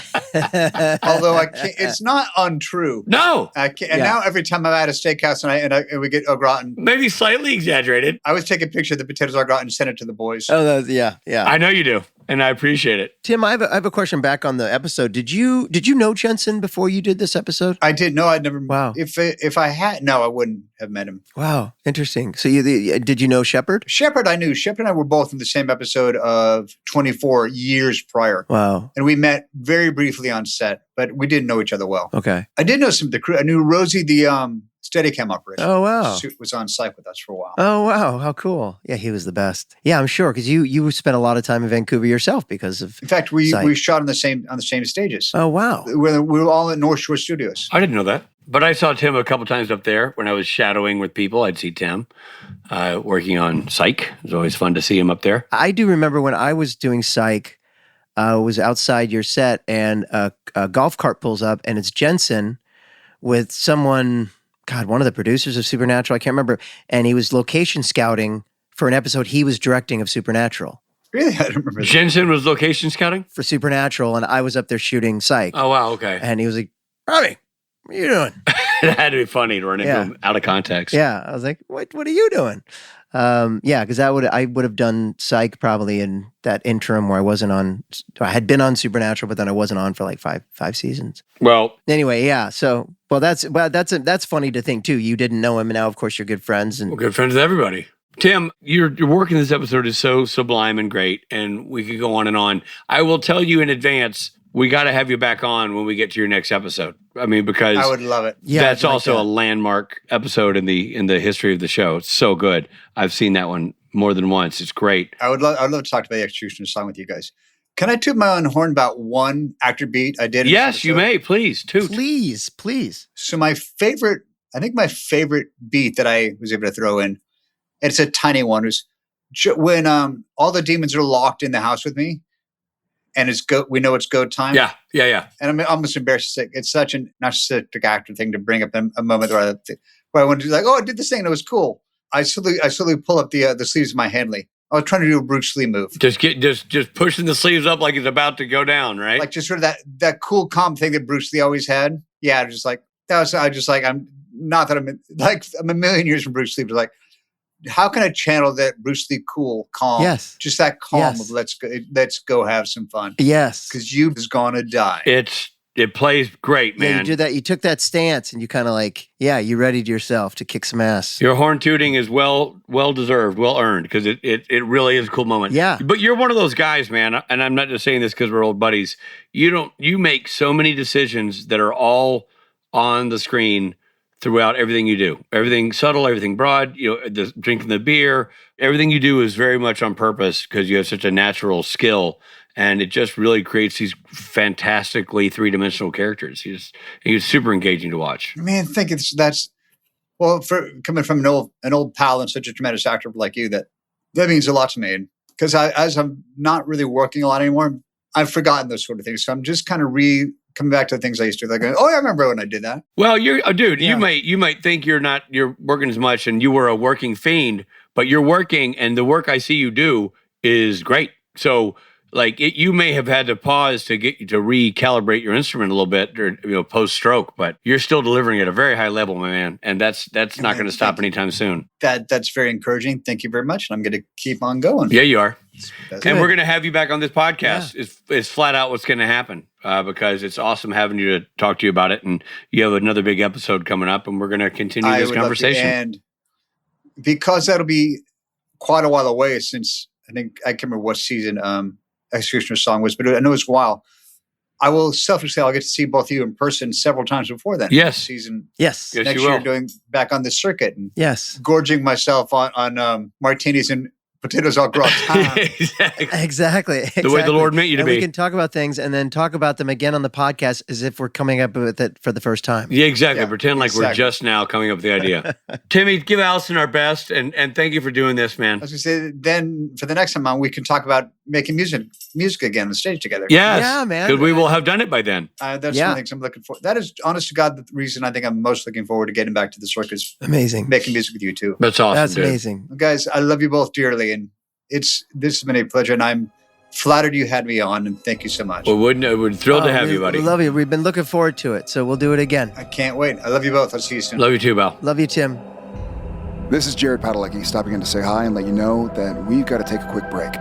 Although I can't, it's not untrue. No, I can't, and now every time I'm at a steakhouse and we get au gratin, maybe slightly exaggerated. I always take a picture of the potatoes au gratin and send it to the boys. Oh, yeah. I know you do. and I appreciate it. Tim, I have a question back on the episode. Did you know Jensen before you did this episode? I did. No, I'd never. Wow. If I had, no, I wouldn't have met him. Wow, interesting. So did you know Shepard? Shepard, I knew. Shepard and I were both in the same episode of 24 years prior. Wow. And we met very briefly on set, but we didn't know each other well. Okay. I did know some of the crew. I knew Rosie, the Steadicam operator. Oh, wow. Was on site with us for a while. Oh, wow. How cool. Yeah, he was the best. Yeah, I'm sure, because you spent a lot of time in Vancouver yourself because of In fact, we site. shot on the same stages. Oh, wow. We were all at North Shore Studios. I didn't know that. But I saw Tim a couple times up there when I was shadowing with people. I'd see Tim working on Psych. It was always fun to see him up there. I do remember when I was doing Psych, I was outside your set and a golf cart pulls up and it's Jensen with someone, God, one of the producers of Supernatural, I can't remember, and he was location scouting for an episode he was directing of Supernatural. Really? I don't remember that. Jensen was location scouting? For Supernatural, and I was up there shooting Psych. Oh, wow, okay. And he was like, Robbie, what are you doing? It had to be funny to run into him out of context. Yeah, I was like, what are you doing? Yeah, because I would have done Psych probably in that interim where I had been on Supernatural, but then I wasn't on for like five seasons. Well, anyway, yeah. So, that's funny to think too. You didn't know him, and now of course you're good friends. And we're good friends with everybody. Tim, your work in this episode is so sublime and great, and we could go on and on. I will tell you in advance, we got to have you back on when we get to your next episode. I mean, because I would love it. Yeah, that's also a landmark episode in the history of the show. It's so good. I've seen that one more than once. It's great. I'd love to talk about the Executioner song with you guys. Can I toot my own horn about one actor beat I did? Yes, you may. Please, toot. Please. So my favorite beat that I was able to throw in, and it's a tiny one, was when all the demons are locked in the house with me, and we know it's go time. Yeah. And I'm almost embarrassed to say it's such a narcissistic actor thing to bring up a moment where I wanted to be like, oh, I did this thing and it was cool. I slowly pull up the sleeves of my Hanley. I was trying to do a Bruce Lee move. Just pushing the sleeves up like it's about to go down, right? Like just sort of that cool, calm thing that Bruce Lee always had. Yeah, just like that was. I just like I'm a million years from Bruce Lee, but like, how can I channel that Bruce Lee cool, calm? Yes, just that calm of let's go have some fun. Yes, because you is gonna die. It plays great, man. Yeah, you did that. You took that stance, and you kind of like, you readied yourself to kick some ass. Your horn tooting is well deserved, well earned, because it really is a cool moment. Yeah. But you're one of those guys, man, and I'm not just saying this because we're old buddies. You make so many decisions that are all on the screen throughout everything you do. Everything subtle, everything broad. Drinking the beer, everything you do is very much on purpose because you have such a natural skill. And it just really creates these fantastically three-dimensional characters. He's super engaging to watch. Man, for coming from an old pal and such a tremendous actor like you, that means a lot to me. Because as I'm not really working a lot anymore, I've forgotten those sort of things. So I'm just kind of coming back to the things I used to do. Like, oh, I remember when I did that. Well, you're a dude. Yeah. You might think you're working as much, and you were a working fiend, but you're working, and the work I see you do is great. So. Like you may have had to pause to get you to recalibrate your instrument a little bit, or post stroke, but you're still delivering at a very high level, my man, and that's not going to stop anytime soon. That's very encouraging. Thank you very much, and I'm going to keep on going. Yeah, you are, and we're going to have you back on this podcast. Yeah. It's flat out what's going to happen because it's awesome having you to talk to you about it, and you have another big episode coming up, and we're going to continue this conversation. And because that'll be quite a while away, since I can't remember what season. Executioner song was, but I know it's a while. I will selfishly say I'll get to see both of you in person several times before then. Yes. Season. Yes. Next year, doing back on the circuit and gorging myself on martinis and potatoes all gratin. Exactly. The way the Lord meant you to be. We can talk about things and then talk about them again on the podcast as if we're coming up with it for the first time. Yeah, exactly. Pretend like we're just now coming up with the idea. Timmy, give Allison our best, and thank you for doing this, man. I was going to say, then for the next time on, we can talk about making music again on the stage together. Yes. Yeah, man. Because we will have done it by then. That's one of the things I'm looking for. That is, honest to God, the reason I think I'm most looking forward to getting back to the circus. Amazing. Making music with you too. That's awesome. That's amazing. Well, guys, I love you both dearly, and this has been a pleasure, and I'm flattered you had me on, and thank you so much. Well, we're thrilled to have you, buddy. We love you. We've been looking forward to it, so we'll do it again. I can't wait. I love you both. I'll see you soon. Love you too, Val. Love you, Tim. This is Jared Padalecki stopping in to say hi and let you know that we've got to take a quick break.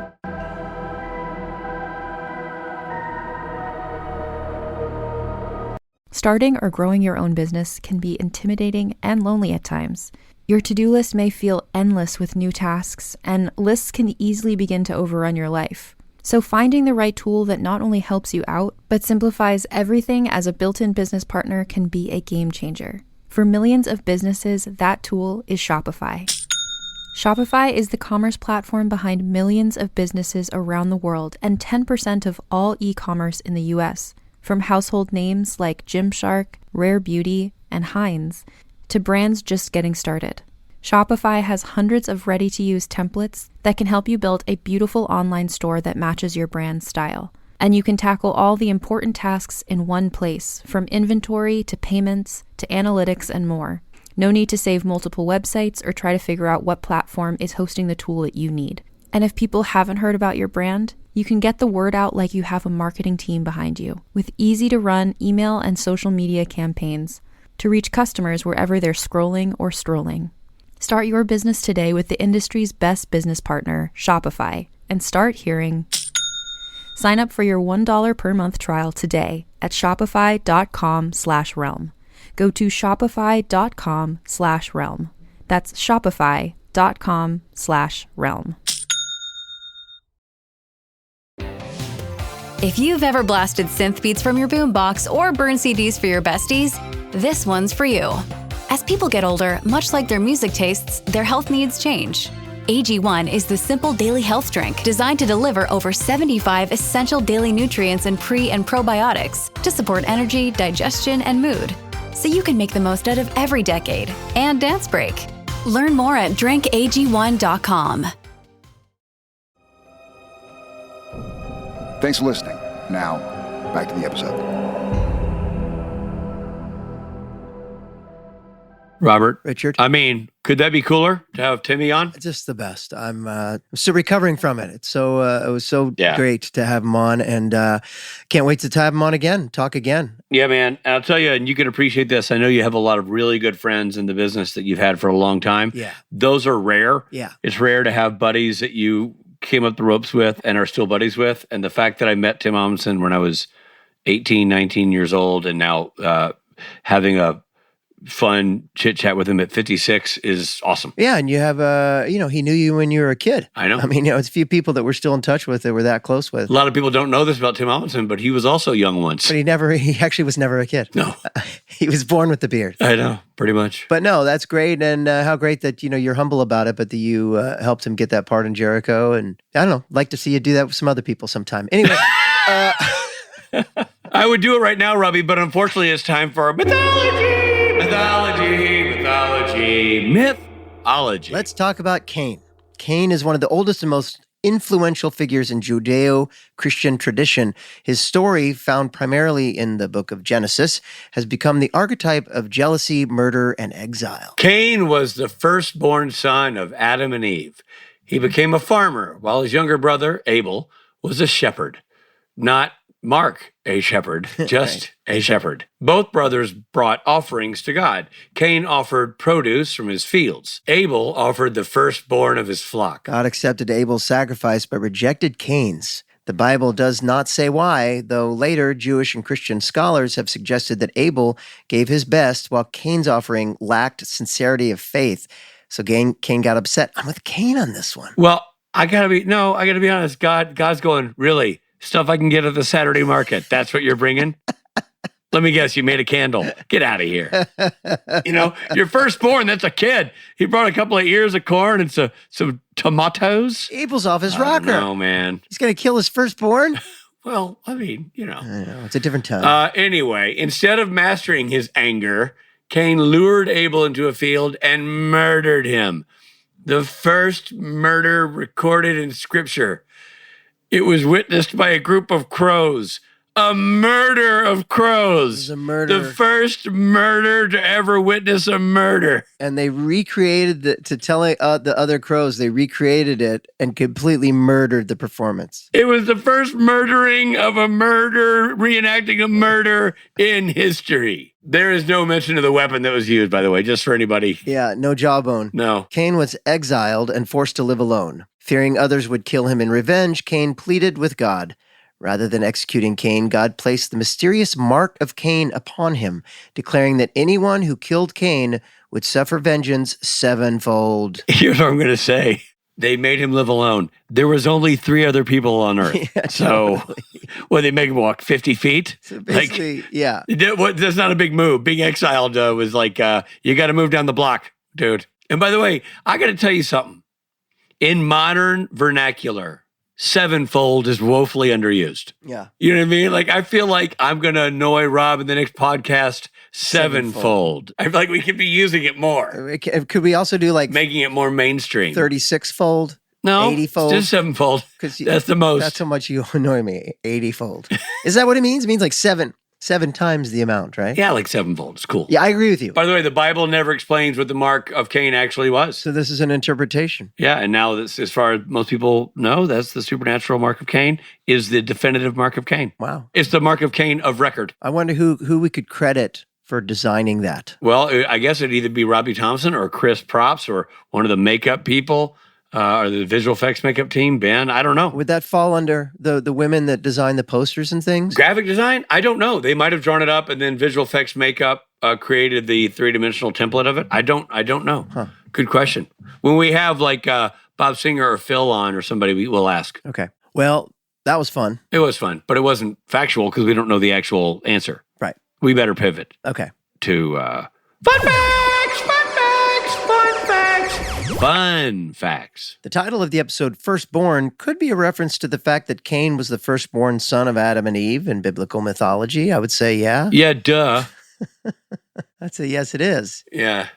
Starting or growing your own business can be intimidating and lonely at times. Your to-do list may feel endless with new tasks, and lists can easily begin to overrun your life. So finding the right tool that not only helps you out, but simplifies everything as a built-in business partner can be a game changer. For millions of businesses, that tool is Shopify. Shopify is the commerce platform behind millions of businesses around the world and 10% of all e-commerce in the US. From household names like Gymshark, Rare Beauty, and Heinz, to brands just getting started. Shopify has hundreds of ready-to-use templates that can help you build a beautiful online store that matches your brand's style. And you can tackle all the important tasks in one place, from inventory to payments to analytics and more. No need to save multiple websites or try to figure out what platform is hosting the tool that you need. And if people haven't heard about your brand, you can get the word out like you have a marketing team behind you, with easy-to-run email and social media campaigns to reach customers wherever they're scrolling or strolling. Start your business today with the industry's best business partner, Shopify, and start hearing. Sign up for your $1 per month trial today at shopify.com/realm. Go to shopify.com/realm. That's shopify.com/realm. If you've ever blasted synth beats from your boombox or burned CDs for your besties, this one's for you. As people get older, much like their music tastes, their health needs change. AG1 is the simple daily health drink designed to deliver over 75 essential daily nutrients and pre- and probiotics to support energy, digestion, and mood, so you can make the most out of every decade and dance break. Learn more at drinkag1.com. Thanks for listening. Now, back to the episode. Robert. Richard. I mean, could that be cooler to have Timmy on? Just the best. I'm still recovering from it. It was so great to have him on, and can't wait to have him on again, talk again. Yeah, man. And I'll tell you, and you can appreciate this. I know you have a lot of really good friends in the business that you've had for a long time. Yeah. Those are rare. Yeah. It's rare to have buddies that you came up the ropes with and are still buddies with. And the fact that I met Tim Omundson when I was 18, 19 years old, and now having a fun chit chat with him at 56 is awesome. Yeah, and you have he knew you when you were a kid. I know. I mean, it's a few people that we're still in touch with that we're that close with. A lot of people don't know this about Tim Omundson, but he was also young once. But he actually was never a kid. No. He was born with the beard. I know, pretty much. But no, that's great, and how great that you're humble about it, but that you helped him get that part in Jericho, and I don't know, like to see you do that with some other people sometime. Anyway. I would do it right now, Robbie, but unfortunately it's time for mythology. Let's talk about Cain. Cain is one of the oldest and most influential figures in Judeo-Christian tradition. His story, found primarily in the book of Genesis, has become the archetype of jealousy, murder, and exile. Cain was the firstborn son of Adam and Eve. He became a farmer, while his younger brother, Abel, was a shepherd. Not Mark, a shepherd, just a shepherd. Both brothers brought offerings to God. Cain offered produce from his fields. Abel offered the firstborn of his flock. God accepted Abel's sacrifice but rejected Cain's. The Bible does not say why, though later Jewish and Christian scholars have suggested that Abel gave his best while Cain's offering lacked sincerity of faith. So Cain got upset. I'm with Cain on this one. Well, I gotta be honest. God's going, really? Stuff I can get at the Saturday market. That's what you're bringing? Let me guess, you made a candle. Get out of here. Your firstborn, that's a kid. He brought a couple of ears of corn and some tomatoes. Abel's off his rocker. No, man. He's going to kill his firstborn? Well, I mean, I know, it's a different time. Anyway, instead of mastering his anger, Cain lured Abel into a field and murdered him. The first murder recorded in Scripture. It was witnessed by a group of crows. A murder of crows. It was a murder. The first murder to ever witness a murder. And they recreated to tell the other crows, they recreated it and completely murdered the performance. It was the first murdering of a murder, reenacting a murder in history. There is no mention of the weapon that was used, by the way, just for anybody. Yeah, no jawbone. No. Cain was exiled and forced to live alone. Fearing others would kill him in revenge, Cain pleaded with God, Rather than executing Cain, God placed the mysterious mark of Cain upon him, declaring that anyone who killed Cain would suffer vengeance sevenfold. Here's what I'm going to say. They made him live alone. There was only 3 other people on Earth. Yeah, so, totally. well, they make him walk 50 feet? So basically, yeah. That's not a big move. Being exiled was like, you got to move down the block, dude. And by the way, I got to tell you something. In modern vernacular, sevenfold is woefully underused. Yeah. You know what I mean? Like, I feel like I'm going to annoy Rob in the next podcast sevenfold. I feel like we could be using it more. Could we also do like making it more mainstream? 36-fold? No, 80-fold? just sevenfold. That's the most. That's how much you annoy me. 80-fold. Is that what it means? It means like seven times the amount, right? Yeah, like sevenfold. It's cool. Yeah, I agree with you. By the way, the Bible never explains what the mark of Cain actually was. So this is an interpretation. Yeah, and now this, as far as most people know, that's the supernatural mark of Cain, is the definitive mark of Cain. Wow. It's the mark of Cain of record. I wonder who we could credit for designing that. Well, I guess it'd either be Robbie Thompson or Chris Props or one of the makeup people or the visual effects makeup team, Ben. I don't know. Would that fall under the women that design the posters and things? Graphic design? I don't know. They might have drawn it up and then visual effects makeup created the 3-dimensional template of it. I don't know. Huh. Good question. When we have like Bob Singer or Phil on or somebody, we'll ask. Okay. Well, that was fun. It was fun, but it wasn't factual because we don't know the actual answer. Right. We better pivot. Okay. To fun facts, fun facts, fun facts, fun facts. The title of the episode, Firstborn, could be a reference to the fact that Cain was the firstborn son of Adam and Eve in biblical mythology. I would say, yeah. Yeah, duh. That's a yes, it is. Yeah.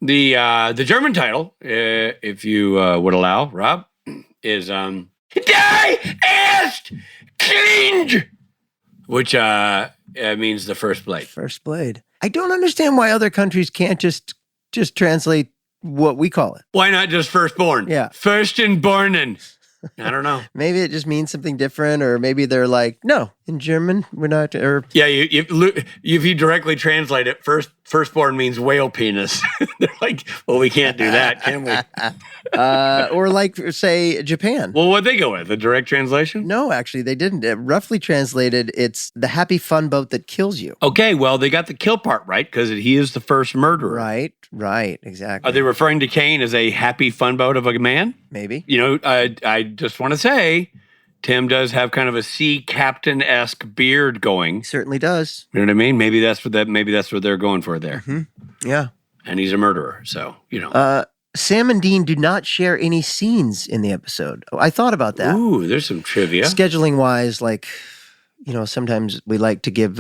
The German title, if you would allow, Rob, is Die Erst Kind, which means the first blade. First blade. I don't understand why other countries can't just translate what we call it. Why not just firstborn? Yeah. First and born. I don't know. Maybe it just means something different, or maybe they're like, no, in German, we're not. Or yeah, if you directly translate it, firstborn means whale penis. They're like, well, we can't do that, can we? Or like, say, Japan. Well, what'd they go with? The direct translation? No, actually, they didn't. It roughly translated, it's the happy fun boat that kills you. Okay, well, they got the kill part right because he is the first murderer. Right, exactly. Are they referring to Cain as a happy fun boat of a man? Maybe. You know, I just want to say, Tim does have kind of a sea captain-esque beard going. He certainly does. You know what I mean? Maybe that's what they're going for there. Mm-hmm. Yeah. And he's a murderer, so, you know. Sam and Dean do not share any scenes in the episode. I thought about that. Ooh, there's some trivia. Scheduling-wise, like, you know, sometimes we like to give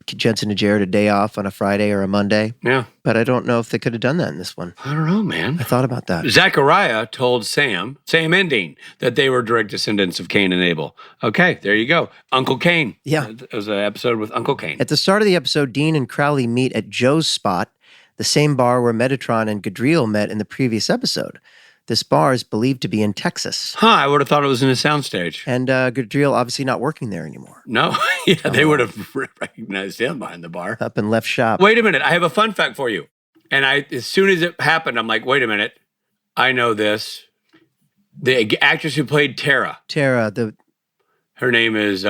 Jensen and Jared a day off on a Friday or a Monday. Yeah. But I don't know if they could have done that in this one. I don't know, man. I thought about that. Zachariah told Sam and Dean, that they were direct descendants of Cain and Abel. Okay, there you go. Uncle Cain. Yeah. It was an episode with Uncle Cain. At the start of the episode, Dean and Crowley meet at Joe's spot, the same bar where Metatron and Gadriel met in the previous episode. This bar is believed to be in Texas. I would have thought it was in a soundstage. And Gadriel obviously not working there anymore. No, yeah, they would have recognized him behind the bar. Up and left shop. Wait a minute, I have a fun fact for you. And as soon as it happened, I'm like, wait a minute, I know this. The actress who played Tara. Her name is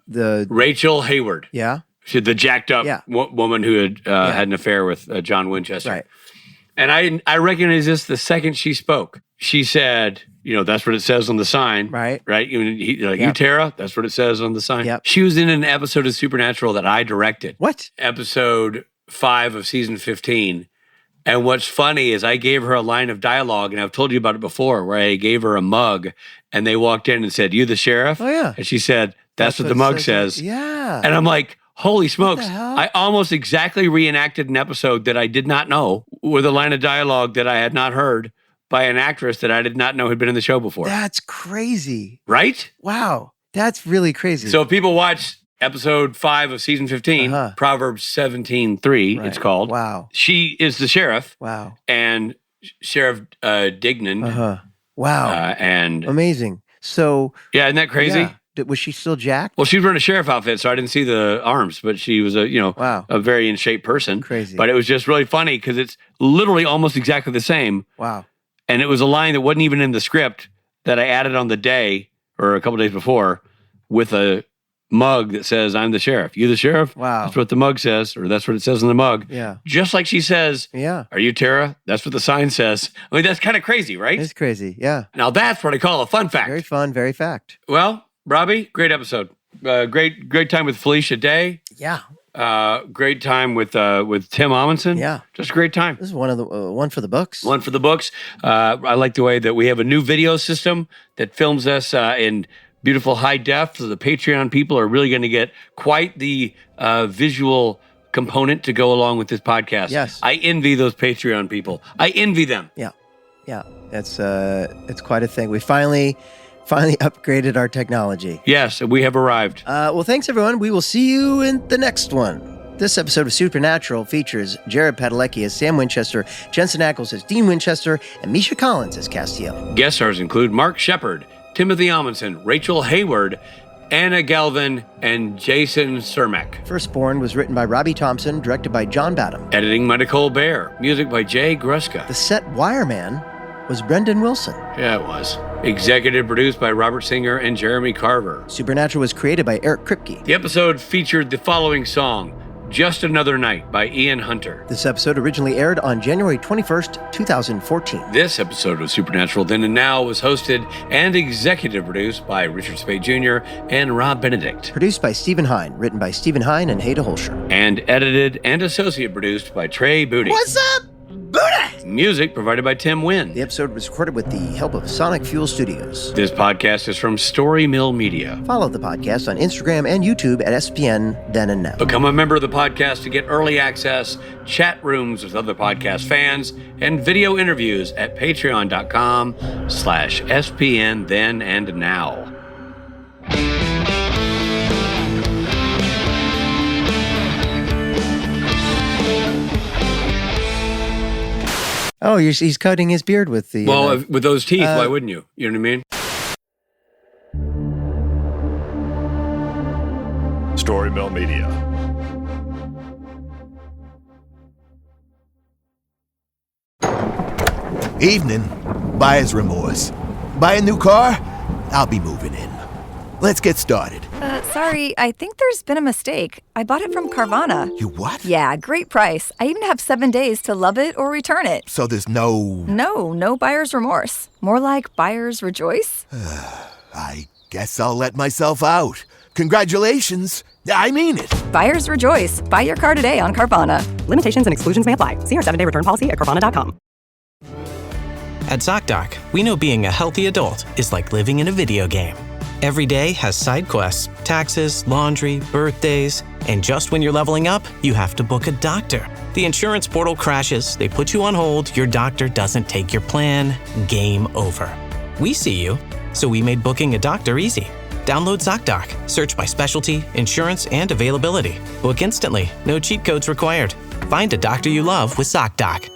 Rachel Hayward. Yeah. She's the jacked up woman who had had an affair with John Winchester. Right. And I recognized this the second she spoke. She said, you know, that's what it says on the sign. Right. Right? You, Tara, that's what it says on the sign. Yep. She was in an episode of Supernatural that I directed. What? Episode 5 of season 15. And what's funny is I gave her a line of dialogue, and I've told you about it before, where I gave her a mug, and they walked in and said, "You the sheriff?" Oh, yeah. And she said, that's what the mug says. Yeah. And I'm like, holy smokes. What the hell? I almost exactly reenacted an episode that I did not know with a line of dialogue that I had not heard by an actress that I did not know had been in the show before. That's crazy. Right? Wow. That's really crazy. So if people watch episode 5 of season 15, Proverbs 17:3, it's called. Wow. She is the sheriff. Wow. And Sheriff Dignan. Wow. And amazing. So yeah, isn't that crazy? Yeah. Was she still jacked? Well, she was wearing a sheriff outfit, so I didn't see the arms, but she was a very in shape person. Crazy. But it was just really funny because it's literally almost exactly the same. Wow. And it was a line that wasn't even in the script that I added on the day or a couple days before with a mug that says, I'm the sheriff. You the sheriff? Wow. That's what the mug says, or that's what it says in the mug. Yeah. Just like she says, Are you Tara? That's what the sign says. I mean, that's kind of crazy, right? It's crazy. Yeah. Now that's what I call a fun fact. Very fun, very fact. Well, Robbie, great episode. Great time with Felicia Day. Yeah. Great time with Tim Omundson. Yeah. Just a great time. This is one for the books. One for the books. I like the way that we have a new video system that films us in beautiful high def. So the Patreon people are really going to get quite the visual component to go along with this podcast. Yes. I envy those Patreon people. I envy them. Yeah. It's quite a thing. We finally upgraded our technology. Yes, we have arrived. Well, thanks, everyone. We will see you in the next one. This episode of Supernatural features Jared Padalecki as Sam Winchester, Jensen Ackles as Dean Winchester, and Misha Collins as Castiel. Guest stars include Mark Shepard, Timothy Omundson, Rachel Hayward, Anna Galvin, and Jason Cermak. Firstborn was written by Robbie Thompson, directed by John Badham. Editing by Nicole Baer. Music by Jay Gruska. The set wireman was Brendan Wilson. Yeah, it was. Executive produced by Robert Singer and Jeremy Carver. Supernatural was created by Eric Kripke. The episode featured the following song, Just Another Night by Ian Hunter. This episode originally aired on January 21st, 2014. This episode of Supernatural Then and Now was hosted and executive produced by Richard Spade Jr. and Rob Benedict. Produced by Stephen Hine, written by Stephen Hine and Haida Holscher. And edited and associate produced by Trey Booty. What's up, Booty? Music provided by Tim Wynn. The episode was recorded with the help of Sonic Fuel Studios. This podcast is from Story Mill Media. Follow the podcast on Instagram and YouTube at SPN Then and Now. Become a member of the podcast to get early access, chat rooms with other podcast fans, and video interviews at patreon.com/SPN Then and Now. Oh, he's cutting his beard with the... Well, with those teeth, why wouldn't you? You know what I mean? Story Mill Media. Evening. Buyer's remorse. Buy a new car? I'll be moving in. Let's get started. Sorry, I think there's been a mistake. I bought it from Carvana. You what? Yeah, great price. I even have 7 days to love it or return it. So there's no... No buyer's remorse. More like buyer's rejoice. I guess I'll let myself out. Congratulations. I mean it. Buyer's rejoice. Buy your car today on Carvana. Limitations and exclusions may apply. See our 7-day return policy at Carvana.com. At ZocDoc, we know being a healthy adult is like living in a video game. Every day has side quests, taxes, laundry, birthdays, and just when you're leveling up, you have to book a doctor. The insurance portal crashes, they put you on hold, your doctor doesn't take your plan, game over. We see you, so we made booking a doctor easy. Download ZocDoc, search by specialty, insurance, and availability. Book instantly, no cheat codes required. Find a doctor you love with ZocDoc.